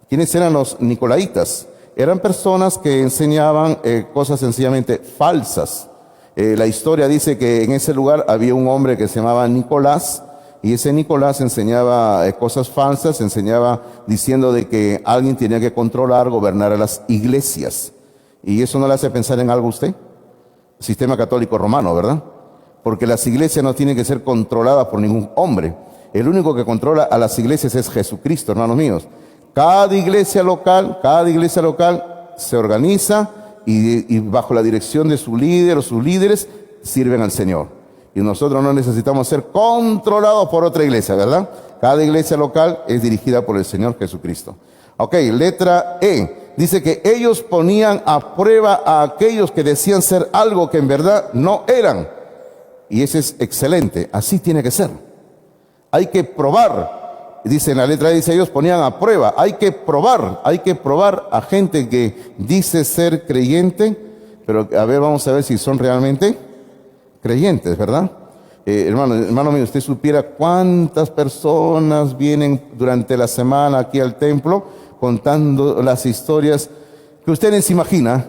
¿Quiénes eran los nicolaitas? Eran personas que enseñaban cosas sencillamente falsas. La historia dice que en ese lugar había un hombre que se llamaba Nicolás, y ese Nicolás enseñaba cosas falsas, enseñaba diciendo de que alguien tenía que controlar, gobernar a las iglesias. ¿Y eso no le hace pensar en algo a usted? Sistema católico romano, ¿verdad? Porque las iglesias no tienen que ser controladas por ningún hombre. El único que controla a las iglesias es Jesucristo, hermanos míos. Cada iglesia local se organiza y bajo la dirección de su líder o sus líderes sirven al Señor. Y nosotros no necesitamos ser controlados por otra iglesia, ¿verdad? Cada iglesia local es dirigida por el Señor Jesucristo. Ok, letra E. Dice que ellos ponían a prueba a aquellos que decían ser algo que en verdad no eran. Y eso es excelente. Así tiene que ser. Hay que probar. Dice en la letra E, dice ellos ponían a prueba. Hay que probar a gente que dice ser creyente. Pero a ver, vamos a ver si son realmente creyentes, ¿verdad? Hermano mío, usted supiera cuántas personas vienen durante la semana aquí al templo contando las historias que usted ni se imagina.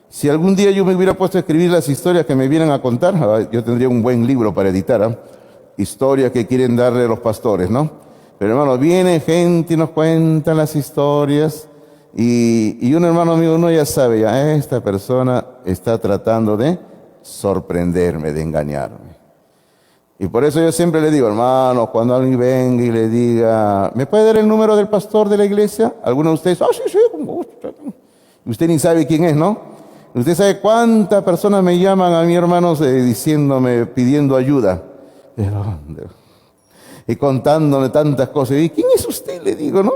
Si algún día yo me hubiera puesto a escribir las historias que me vienen a contar, yo tendría un buen libro para editar, historias que quieren darle a los pastores, ¿no? Pero hermano, viene gente y nos cuentan las historias y un hermano mío, uno ya sabe, esta persona está tratando de sorprenderme, de engañarme. Y por eso yo siempre le digo, hermano, cuando alguien venga y le diga, ¿me puede dar el número del pastor de la iglesia? Algunos de ustedes, sí, con gusto. Y usted ni sabe quién es, ¿no? Usted sabe cuántas personas me llaman a mí, hermanos, diciéndome, pidiendo ayuda. Y contándome tantas cosas. ¿Y quién es usted? Le digo, ¿no?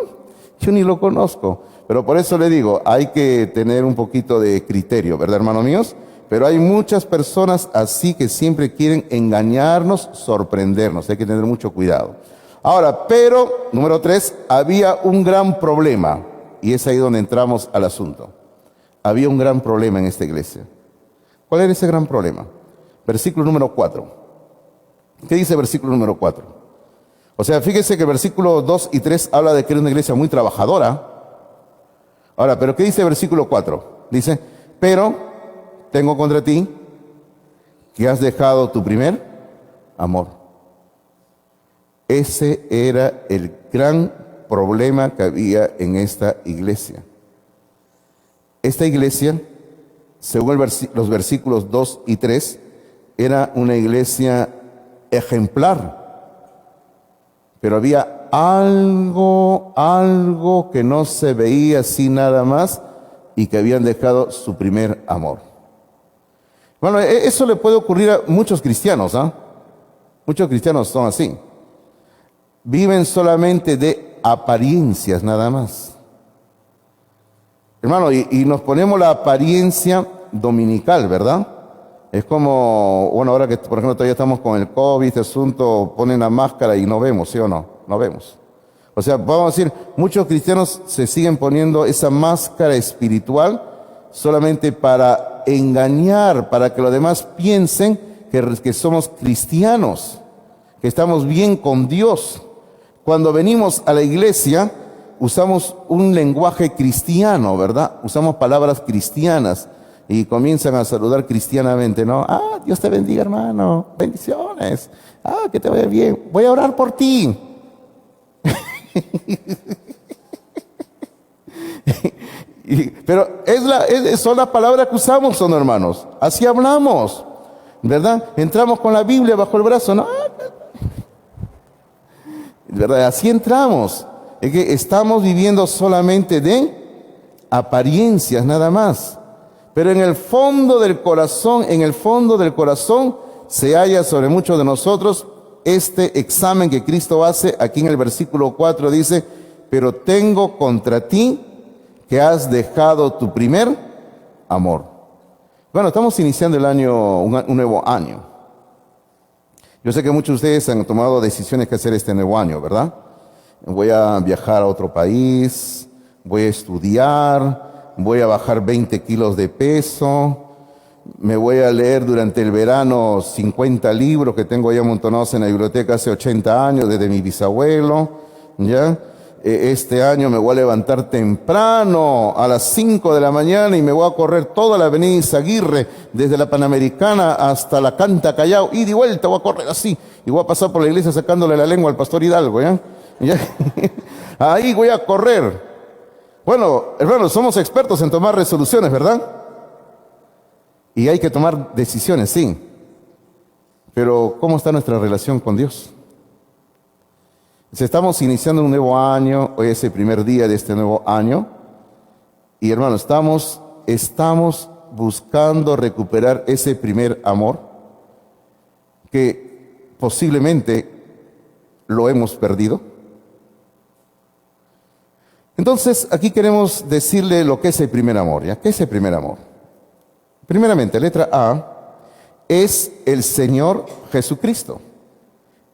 Yo ni lo conozco. Pero por eso le digo, hay que tener un poquito de criterio, ¿verdad, hermanos míos? Pero hay muchas personas así que siempre quieren engañarnos, sorprendernos. Hay que tener mucho cuidado. Ahora, pero, número 3, había un gran problema. Y es ahí donde entramos al asunto. Había un gran problema en esta iglesia. ¿Cuál era ese gran problema? Versículo número 4. ¿Qué dice el versículo número 4? O sea, fíjese que el versículo 2 y 3 habla de que era una iglesia muy trabajadora. Ahora, ¿pero qué dice el versículo 4? Dice, pero tengo contra ti que has dejado tu primer amor. Ese era el gran problema que había en esta iglesia. Esta iglesia, según los versículos 2 y 3, era una iglesia ejemplar. Pero había algo que no se veía así nada más y que habían dejado su primer amor. Bueno, eso le puede ocurrir a muchos cristianos, ¿ah? Muchos cristianos son así. viven solamente de apariencias nada más. Hermano, y nos ponemos la apariencia dominical, ¿verdad? Es como, bueno, ahora que por ejemplo todavía estamos con el COVID, este asunto, ponen la máscara y no vemos, ¿sí o no? No vemos. O sea, vamos a decir, muchos cristianos se siguen poniendo esa máscara espiritual solamente para engañar, para que los demás piensen que somos cristianos, que estamos bien con Dios. Cuando venimos a la iglesia, usamos un lenguaje cristiano, ¿verdad? Usamos palabras cristianas y comienzan a saludar cristianamente, ¿no? Ah, Dios te bendiga, hermano. Bendiciones. Ah, que te vaya bien. Voy a orar por ti. Pero son las palabras que usamos, son hermanos. Así hablamos, ¿verdad? Entramos con la Biblia bajo el brazo, ¿no? ¿Verdad? Así entramos. Es que estamos viviendo solamente de apariencias nada más. Pero en el fondo del corazón, se halla sobre muchos de nosotros este examen que Cristo hace. Aquí en el versículo 4 dice, pero tengo contra ti que has dejado tu primer amor. Bueno, estamos iniciando el año, un nuevo año. Yo sé que muchos de ustedes han tomado decisiones que hacer este nuevo año, ¿verdad? Voy a viajar a otro país, voy a estudiar, voy a bajar 20 kilos de peso, me voy a leer durante el verano 50 libros que tengo ya amontonados en la biblioteca hace 80 años, desde mi bisabuelo, ¿ya? Este año me voy a levantar temprano a las 5 de la mañana y me voy a correr toda la avenida Izaguirre, desde la Panamericana hasta la Canta Callao, y de vuelta voy a correr así, y voy a pasar por la iglesia sacándole la lengua al pastor Hidalgo, ¿ya? Ahí voy a correr. Bueno, hermanos, somos expertos en tomar resoluciones, ¿verdad? Y hay que tomar decisiones, sí. Pero ¿cómo está nuestra relación con Dios? Si estamos iniciando un nuevo año, hoy es el primer día de este nuevo año, y hermanos, estamos buscando recuperar ese primer amor que posiblemente lo hemos perdido. Entonces, aquí queremos decirle lo que es el primer amor, ¿ya? ¿Qué es el primer amor? Primeramente, letra A, es el Señor Jesucristo.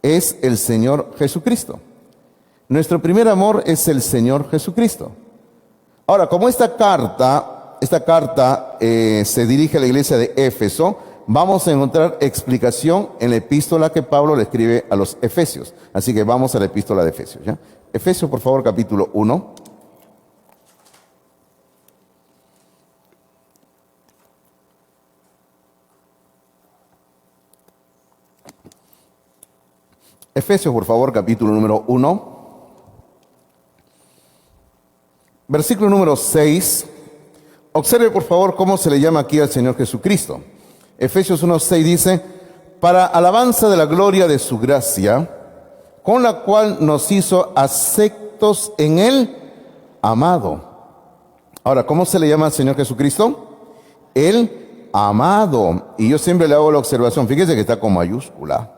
Es el Señor Jesucristo. Nuestro primer amor es el Señor Jesucristo. Ahora, como esta carta se dirige a la iglesia de Éfeso, vamos a encontrar explicación en la epístola que Pablo le escribe a los Efesios. Así que vamos a la epístola de Efesios, ¿ya? Efesios, por favor, capítulo 1. Efesios, por favor, capítulo número 1. Versículo número 6. Observe, por favor, cómo se le llama aquí al Señor Jesucristo. Efesios 1:6 dice, para alabanza de la gloria de su gracia, con la cual nos hizo aceptos en el amado. Ahora, ¿cómo se le llama al Señor Jesucristo? El amado. Y yo siempre le hago la observación, fíjese que está con mayúscula.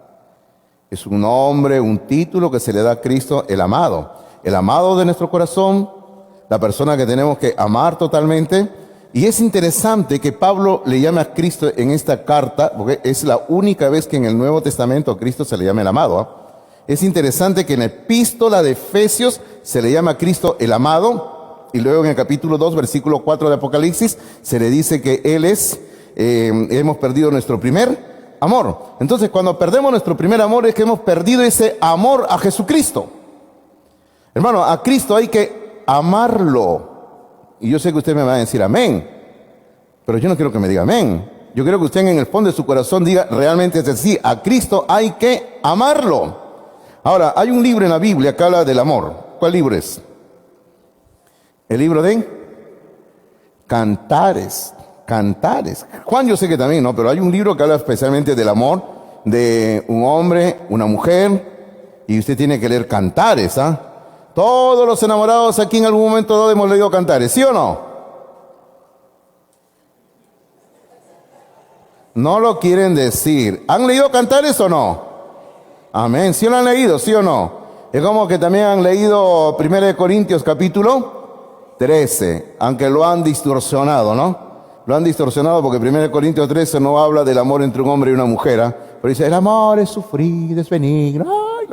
Es un nombre, un título que se le da a Cristo, el amado. El amado de nuestro corazón, la persona que tenemos que amar totalmente. Y es interesante que Pablo le llame a Cristo en esta carta, porque es la única vez que en el Nuevo Testamento a Cristo se le llama el amado, ¿eh? Es interesante que en la epístola de Efesios se le llama a Cristo el amado, y luego en el capítulo 2, versículo 4 de Apocalipsis, se le dice que Él es, hemos perdido nuestro primer amor. Entonces, cuando perdemos nuestro primer amor es que hemos perdido ese amor a Jesucristo. Hermano, a Cristo hay que amarlo. Y yo sé que usted me va a decir amén, pero yo no quiero que me diga amén. Yo quiero que usted en el fondo de su corazón diga realmente es así, a Cristo hay que amarlo. Ahora, hay un libro en la Biblia que habla del amor. ¿Cuál libro es? El libro de Cantares. Cantares. Juan yo sé que también, ¿no? Pero hay un libro que habla especialmente del amor de un hombre, una mujer, y usted tiene que leer Cantares, ¿ah? Todos los enamorados aquí en algún momento dado hemos leído Cantares, ¿sí o no? No lo quieren decir. ¿Han leído Cantares o no? Amén. ¿Sí lo han leído, sí o no? Es como que también han leído 1 Corintios capítulo 13, aunque lo han distorsionado, ¿no? Lo han distorsionado porque 1 Corintios 13 no habla del amor entre un hombre y una mujer, pero dice, el amor es sufrido, es benigno. Ay,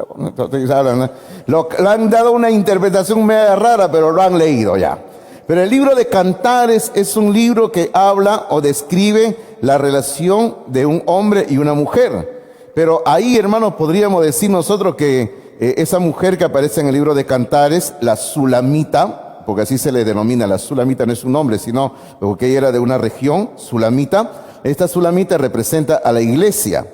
lo han dado una interpretación media rara, pero lo han leído ya. Pero el libro de Cantares es un libro que habla o describe la relación de un hombre y una mujer. Pero ahí, hermanos, podríamos decir nosotros que esa mujer que aparece en el libro de Cantares, la Sulamita, porque así se le denomina, la Sulamita no es un nombre, sino porque ella era de una región, Sulamita. Esta Sulamita representa a la iglesia.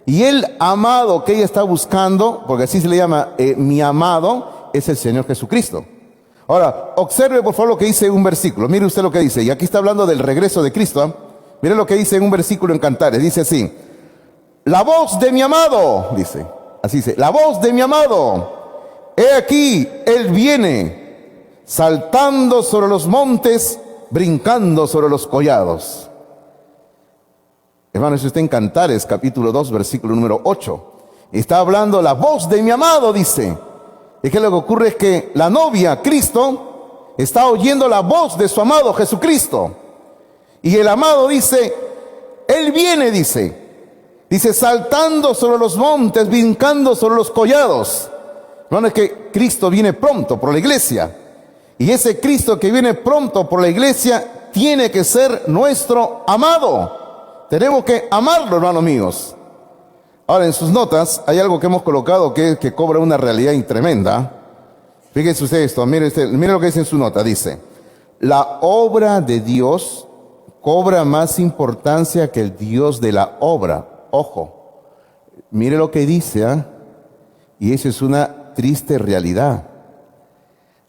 Y el amado que ella está buscando, porque así se le llama, mi amado, es el Señor Jesucristo. Ahora, observe por favor lo que dice un versículo. Mire usted lo que dice. Y aquí está hablando del regreso de Cristo. Mire lo que dice en un versículo en Cantares. Dice así. La voz de mi amado, dice. Así dice. La voz de mi amado. He aquí, Él viene, saltando sobre los montes, brincando sobre los collados. Hermano, eso está en Cantares, capítulo 2, versículo número 8. Está hablando la voz de mi amado, dice. Y que lo que ocurre es que la novia, Cristo, está oyendo la voz de su amado Jesucristo. Y el amado dice, Él viene, dice, saltando sobre los montes, brincando sobre los collados. No es que Cristo viene pronto por la iglesia. Y ese Cristo que viene pronto por la iglesia tiene que ser nuestro amado. Tenemos que amarlo, hermanos míos. Ahora, en sus notas hay algo que hemos colocado que cobra una realidad tremenda. Fíjense usted esto, mire lo que dice en su nota. Dice, la obra de Dios cobra más importancia que el Dios de la obra. Ojo, mire lo que dice, y eso es una triste realidad.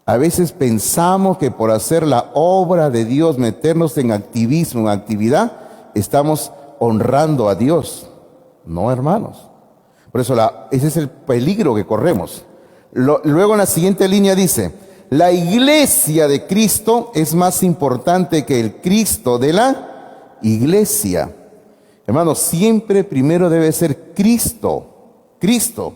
A veces pensamos que por hacer la obra de Dios, meternos en activismo, en actividad, estamos honrando a Dios. No, hermanos. Por eso ese es el peligro que corremos. Luego en la siguiente línea dice, la iglesia de Cristo es más importante que el Cristo de la iglesia. Hermanos, siempre primero debe ser Cristo. Cristo.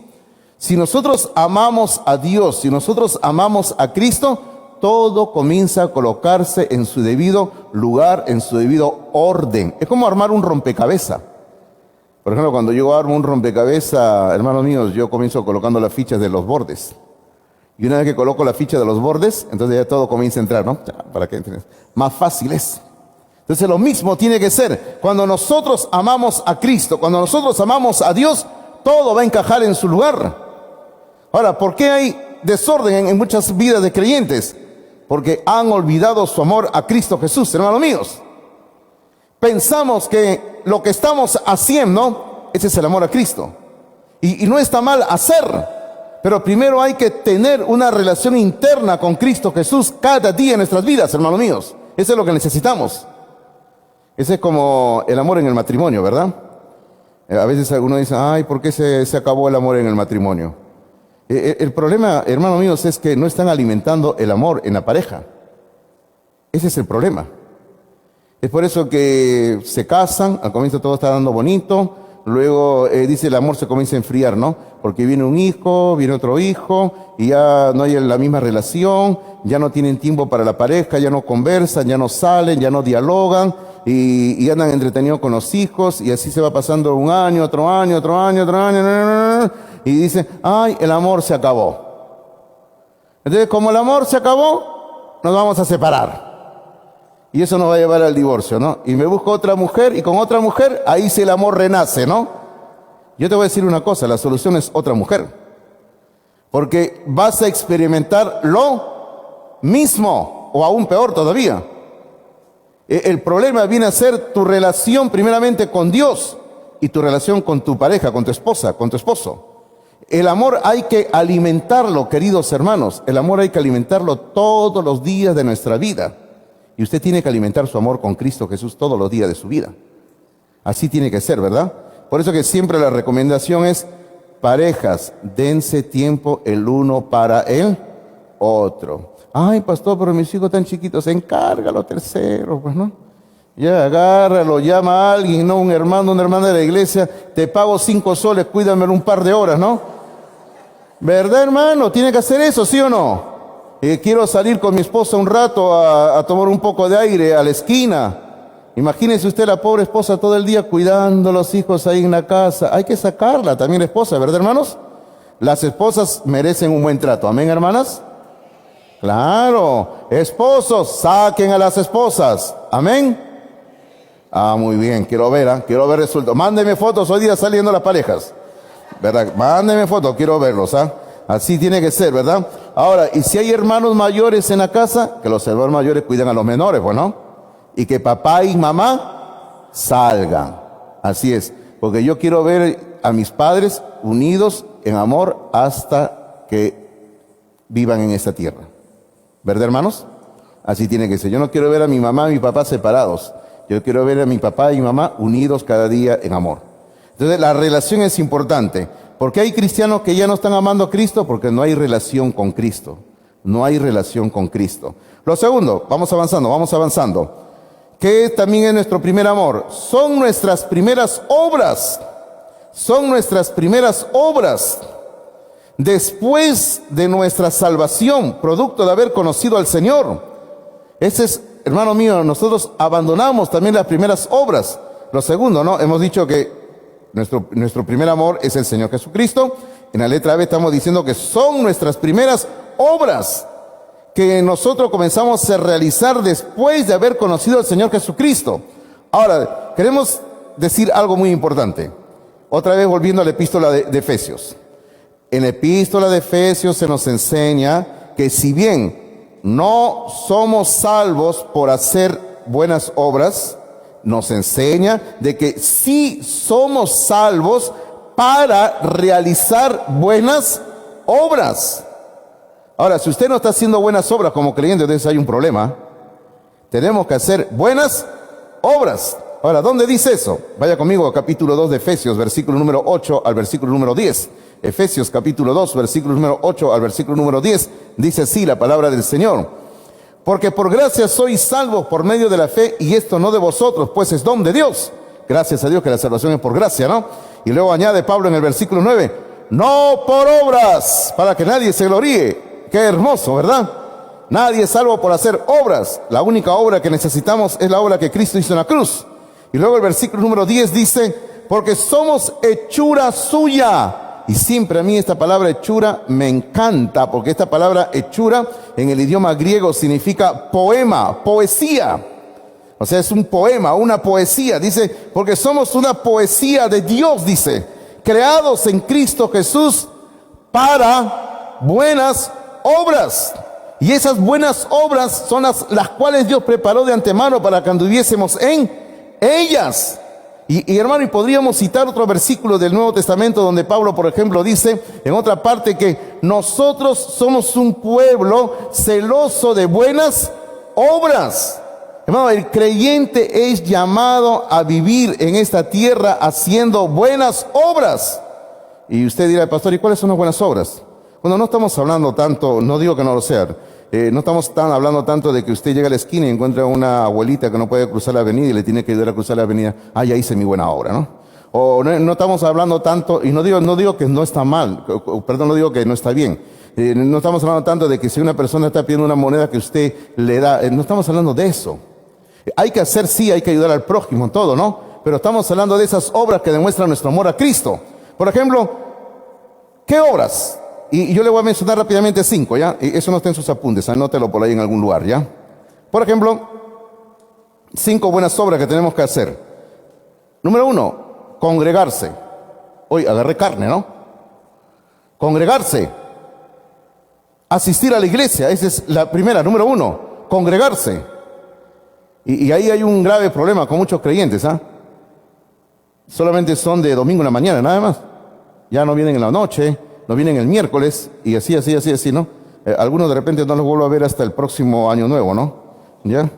Si nosotros amamos a Dios, si nosotros amamos a Cristo, todo comienza a colocarse en su debido lugar, en su debido orden. Es como armar un rompecabezas. Por ejemplo, cuando yo armo un rompecabezas, hermanos míos, yo comienzo colocando las fichas de los bordes. Y una vez que coloco la ficha de los bordes, entonces ya todo comienza a entrar, ¿no? Para que entre. Más fácil es. Entonces lo mismo tiene que ser. Cuando nosotros amamos a Cristo, cuando nosotros amamos a Dios, todo va a encajar en su lugar. Ahora, ¿por qué hay desorden en muchas vidas de creyentes? Porque han olvidado su amor a Cristo Jesús, hermanos míos. Pensamos que lo que estamos haciendo, ese es el amor a Cristo. Y no está mal hacer, pero primero hay que tener una relación interna con Cristo Jesús cada día en nuestras vidas, hermanos míos. Eso es lo que necesitamos. Ese es como el amor en el matrimonio, ¿verdad? A veces algunos dicen, ay, ¿por qué se acabó el amor en el matrimonio? El problema, hermanos míos, es que no están alimentando el amor en la pareja. Ese es el problema. Es por eso que se casan, al comienzo todo está dando bonito, luego dice el amor se comienza a enfriar, ¿no? Porque viene un hijo, viene otro hijo, y ya no hay la misma relación, ya no tienen tiempo para la pareja, ya no conversan, ya no salen, ya no dialogan, y andan entretenidos con los hijos, y así se va pasando un año, otro año, otro año, otro año, y dicen, ay, el amor se acabó. Entonces, como el amor se acabó, nos vamos a separar. Y eso nos va a llevar al divorcio, ¿no? Y me busco otra mujer, y con otra mujer, ahí sí el amor renace, ¿no? Yo te voy a decir una cosa, la solución es otra mujer. Porque vas a experimentar lo mismo, o aún peor todavía. El problema viene a ser tu relación primeramente con Dios, y tu relación con tu pareja, con tu esposa, con tu esposo. El amor hay que alimentarlo, queridos hermanos. El amor hay que alimentarlo todos los días de nuestra vida. Y usted tiene que alimentar su amor con Cristo Jesús todos los días de su vida. Así tiene que ser, ¿verdad? Por eso que siempre la recomendación es, parejas, dense tiempo el uno para el otro. Ay, pastor, pero mis hijos tan chiquitos, encárgalo tercero, pues, ¿no? Ya, agárralo, llama a alguien, ¿no? Un hermano, una hermana de la iglesia, te pago 5 soles, cuídamelo un par de horas, ¿no? ¿Verdad, hermano? ¿Tiene que hacer eso, sí o no? Quiero salir con mi esposa un rato a tomar un poco de aire a la esquina. Imagínese usted la pobre esposa todo el día cuidando a los hijos ahí en la casa. Hay que sacarla también la esposa, ¿verdad, hermanos? Las esposas merecen un buen trato. ¿Amén, hermanas? Claro. Esposos, saquen a las esposas. ¿Amén? Ah, muy bien. Quiero ver resultados. Mándeme fotos hoy día saliendo las parejas. ¿Verdad? Mándeme fotos, quiero verlos, ¿ah? Así tiene que ser, ¿verdad? Ahora, y si hay hermanos mayores en la casa, que los hermanos mayores cuiden a los menores, pues, ¿no? Y que papá y mamá salgan. Así es, porque yo quiero ver a mis padres unidos en amor hasta que vivan en esta tierra. ¿Verdad, hermanos? Así tiene que ser. Yo no quiero ver a mi mamá y mi papá separados. Yo quiero ver a mi papá y mi mamá unidos cada día en amor. Entonces, la relación es importante. ¿Por qué hay cristianos que ya no están amando a Cristo? Porque no hay relación con Cristo. No hay relación con Cristo. Lo segundo, vamos avanzando. ¿Qué también es nuestro primer amor? Son nuestras primeras obras. Son nuestras primeras obras. Después de nuestra salvación, producto de haber conocido al Señor. Ese es, hermano mío, nosotros abandonamos también las primeras obras. Lo segundo, ¿no? Hemos dicho que nuestro primer amor es el Señor Jesucristo. En la letra B estamos diciendo que son nuestras primeras obras que nosotros comenzamos a realizar después de haber conocido al Señor Jesucristo. Ahora, queremos decir algo muy importante. Otra vez volviendo a la epístola de Efesios. En la epístola de Efesios se nos enseña que si bien no somos salvos por hacer buenas obras, nos enseña de que sí somos salvos para realizar buenas obras. Ahora, si usted no está haciendo buenas obras como creyente, entonces hay un problema. Tenemos que hacer buenas obras. Ahora, ¿dónde dice eso? Vaya conmigo a capítulo 2 de Efesios, versículo número 8 al versículo número 10. Efesios capítulo 2, versículo número 8 al versículo número 10. Dice así la palabra del Señor. Porque por gracia sois salvos por medio de la fe, y esto no de vosotros, pues es don de Dios. Gracias a Dios que la salvación es por gracia, ¿no? Y luego añade Pablo en el versículo 9, no por obras, para que nadie se gloríe. Qué hermoso, ¿verdad? Nadie es salvo por hacer obras. La única obra que necesitamos es la obra que Cristo hizo en la cruz. Y luego el versículo número 10 dice, porque somos hechura suya. Y siempre a mí esta palabra hechura me encanta, porque esta palabra hechura en el idioma griego significa poema, poesía. O sea, es un poema, una poesía. Dice, porque somos una poesía de Dios, dice, creados en Cristo Jesús para buenas obras. Y esas buenas obras son las cuales Dios preparó de antemano para que anduviésemos en ellas. Y hermano, y podríamos citar otro versículo del Nuevo Testamento donde Pablo, por ejemplo, dice en otra parte que nosotros somos un pueblo celoso de buenas obras. Hermano, el creyente es llamado a vivir en esta tierra haciendo buenas obras. Y usted dirá, pastor, ¿y cuáles son las buenas obras? Bueno, no estamos hablando tanto, no digo que no lo sea, no estamos hablando tanto de que usted llega a la esquina y encuentra una abuelita que no puede cruzar la avenida y le tiene que ayudar a cruzar la avenida. Ah, ya hice mi buena obra, ¿no? O no estamos hablando tanto, y no digo que no está mal, perdón, no digo que no está bien. No estamos hablando tanto de que si una persona está pidiendo una moneda que usted le da, no estamos hablando de eso. Hay que hacer, sí, hay que ayudar al prójimo en todo, ¿no? Pero estamos hablando de esas obras que demuestran nuestro amor a Cristo. Por ejemplo, ¿qué obras? Y yo le voy a mencionar rápidamente 5, ¿ya? Y eso no está en sus apuntes, anótelo por ahí en algún lugar, ¿ya? Por ejemplo, 5 buenas obras que tenemos que hacer. Número 1, congregarse. Hoy agarré carne, ¿no? Congregarse. Asistir a la iglesia, esa es la primera, número 1, congregarse. Y ahí hay un grave problema con muchos creyentes, ¿ah? Solamente son de domingo en la mañana, nada más. Ya no vienen en la noche, no vienen el miércoles, y así, ¿no? Algunos de repente no los vuelvo a ver hasta el próximo año nuevo, ¿no? ¿Ya?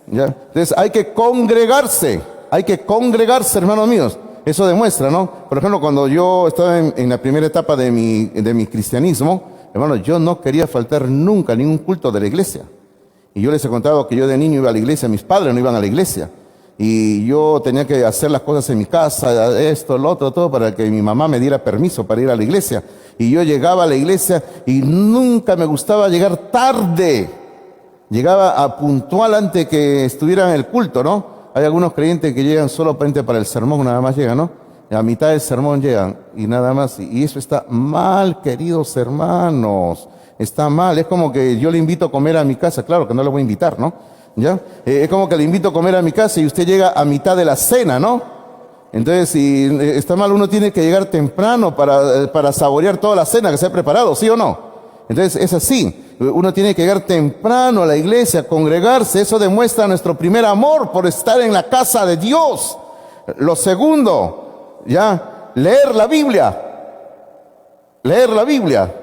Entonces hay que congregarse, hermanos míos. Eso demuestra, ¿no? Por ejemplo, cuando yo estaba en la primera etapa de mi cristianismo, hermano, yo no quería faltar nunca a ningún culto de la iglesia. Y yo les he contado que yo de niño iba a la iglesia, mis padres no iban a la iglesia. Y yo tenía que hacer las cosas en mi casa, esto, lo otro, todo, para que mi mamá me diera permiso para ir a la iglesia. Y yo llegaba a la iglesia y nunca me gustaba llegar tarde. Llegaba a puntual antes que estuviera en el culto, ¿no? Hay algunos creyentes que llegan solamente para el sermón, nada más llegan, ¿no? A mitad del sermón llegan y nada más. Y eso está mal, queridos hermanos. Está mal. Es como que yo le invito a comer a mi casa. Claro que no le voy a invitar, ¿no? ¿Ya? Es como que le invito a comer a mi casa y usted llega a mitad de la cena, ¿no? Entonces, si está mal, uno tiene que llegar temprano para saborear toda la cena que se ha preparado, ¿sí o no? Entonces, es así. Uno tiene que llegar temprano a la iglesia, congregarse. Eso demuestra nuestro primer amor por estar en la casa de Dios. Lo segundo, ya, leer la Biblia. Leer la Biblia.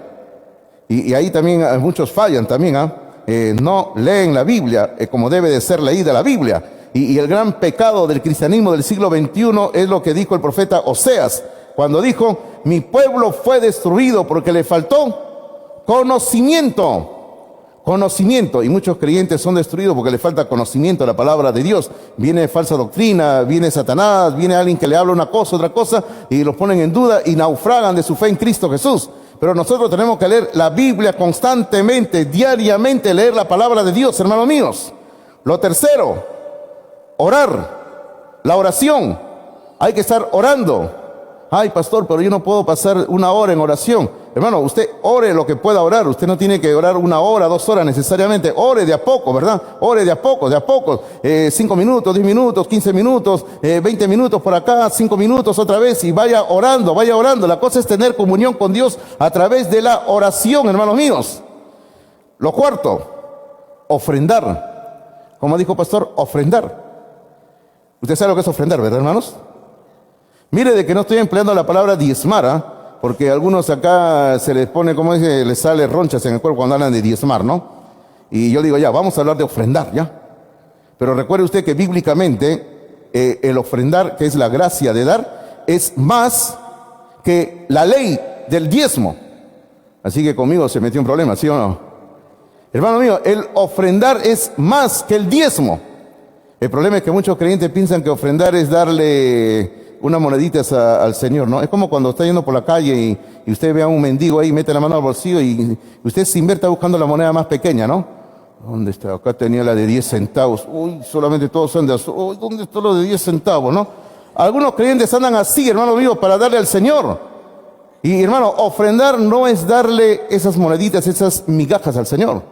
Y ahí también muchos fallan también, ¿ah? No leen la Biblia como debe de ser leída la Biblia. Y el gran pecado del cristianismo del siglo XXI es lo que dijo el profeta Oseas, cuando dijo: mi pueblo fue destruido porque le faltó conocimiento. Conocimiento. Y muchos creyentes son destruidos porque le falta conocimiento de la palabra de Dios. Viene falsa doctrina, viene Satanás, viene alguien que le habla una cosa, otra cosa, y los ponen en duda y naufragan de su fe en Cristo Jesús. Pero nosotros tenemos que leer la Biblia constantemente, diariamente, leer la palabra de Dios, hermanos míos. Lo tercero, orar. La oración. Hay que estar orando. Ay, pastor, pero yo no puedo pasar una hora en oración. Hermano, usted ore lo que pueda orar. Usted no tiene que orar 1 hora, 2 horas necesariamente. Ore de a poco, ¿verdad? Ore de a poco, de a poco. 5 minutos, 10 minutos, 15 minutos, 20 minutos por acá, 5 minutos otra vez, y vaya orando, vaya orando. La cosa es tener comunión con Dios a través de la oración, hermanos míos. Lo cuarto, ofrendar. Como dijo pastor, ofrendar. Usted sabe lo que es ofrendar, ¿verdad, hermanos? Mire de que no estoy empleando la palabra diezmar, ¿ah? Porque a algunos acá se les pone, como dice, les sale ronchas en el cuerpo cuando hablan de diezmar, ¿no? Y yo digo, ya, vamos a hablar de ofrendar, ¿ya? Pero recuerde usted que bíblicamente el ofrendar, que es la gracia de dar, es más que la ley del diezmo. Así que conmigo se metió un problema, ¿sí o no? Hermano mío, el ofrendar es más que el diezmo. El problema es que muchos creyentes piensan que ofrendar es darle unas moneditas al Señor, ¿no? Es como cuando está yendo por la calle y usted ve a un mendigo ahí, mete la mano al bolsillo y usted sin ver está buscando la moneda más pequeña, ¿no? ¿Dónde está? Acá tenía la de 10 centavos. Uy, solamente todos son de azul. Uy, ¿dónde está lo de 10 centavos, no? Algunos creyentes andan así, hermano mío, para darle al Señor. Y hermano, ofrendar no es darle esas moneditas, esas migajas al Señor.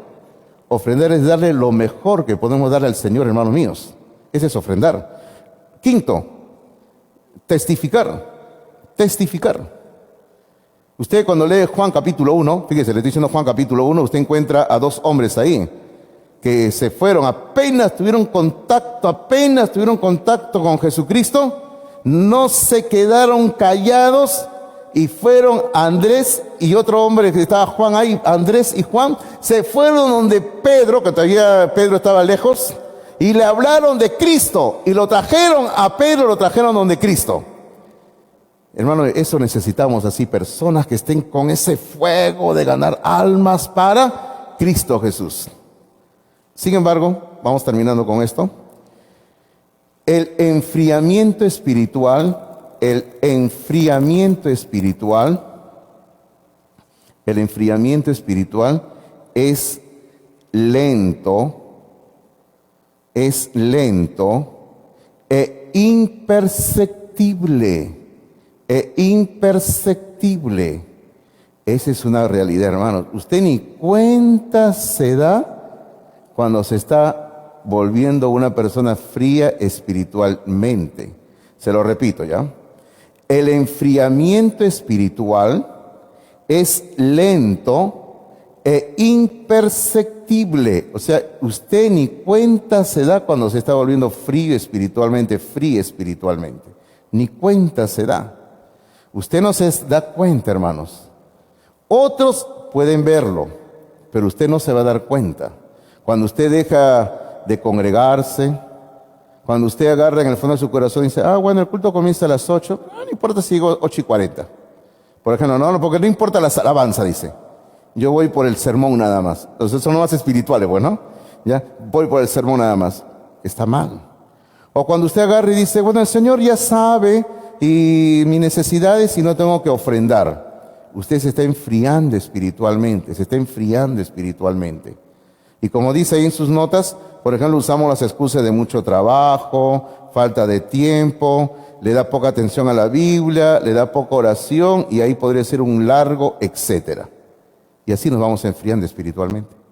Ofrendar es darle lo mejor que podemos darle al Señor, hermanos míos. Ese es ofrendar. Quinto, testificar. Testificar. Usted cuando lee Juan capítulo 1, fíjese, le estoy diciendo Juan capítulo 1, usted encuentra a 2 hombres ahí que se fueron, apenas tuvieron contacto con Jesucristo, no se quedaron callados y fueron Andrés y otro hombre que estaba Juan ahí, Andrés y Juan, se fueron donde Pedro, que todavía Pedro estaba lejos, y le hablaron de Cristo y lo trajeron a Pedro, lo trajeron donde Cristo. Hermano, eso necesitamos así, personas que estén con ese fuego de ganar almas para Cristo Jesús. Sin embargo, vamos terminando con esto. El enfriamiento espiritual es lento e imperceptible. Esa es una realidad, hermanos. Usted ni cuenta se da cuando se está volviendo una persona fría espiritualmente. Se lo repito, ¿ya? El enfriamiento espiritual es lento e imperceptible. O sea, usted ni cuenta se da cuando se está volviendo fría espiritualmente. Ni cuenta se da. Usted no se da cuenta, hermanos. Otros pueden verlo, pero usted no se va a dar cuenta. Cuando usted deja de congregarse, cuando usted agarra en el fondo de su corazón y dice, bueno, el culto comienza a las 8, no importa si digo 8:40. Por ejemplo, no, porque no importa la alabanza, dice. Yo voy por el sermón nada más. Entonces son más espirituales, bueno, ¿ya? Voy por el sermón nada más. Está mal. O cuando usted agarra y dice, bueno, el Señor ya sabe y mis necesidades y no tengo que ofrendar. Usted se está enfriando espiritualmente, se está enfriando espiritualmente. Y como dice ahí en sus notas, por ejemplo, usamos las excusas de mucho trabajo, falta de tiempo, le da poca atención a la Biblia, le da poca oración y ahí podría ser un largo etcétera. Y así nos vamos enfriando espiritualmente.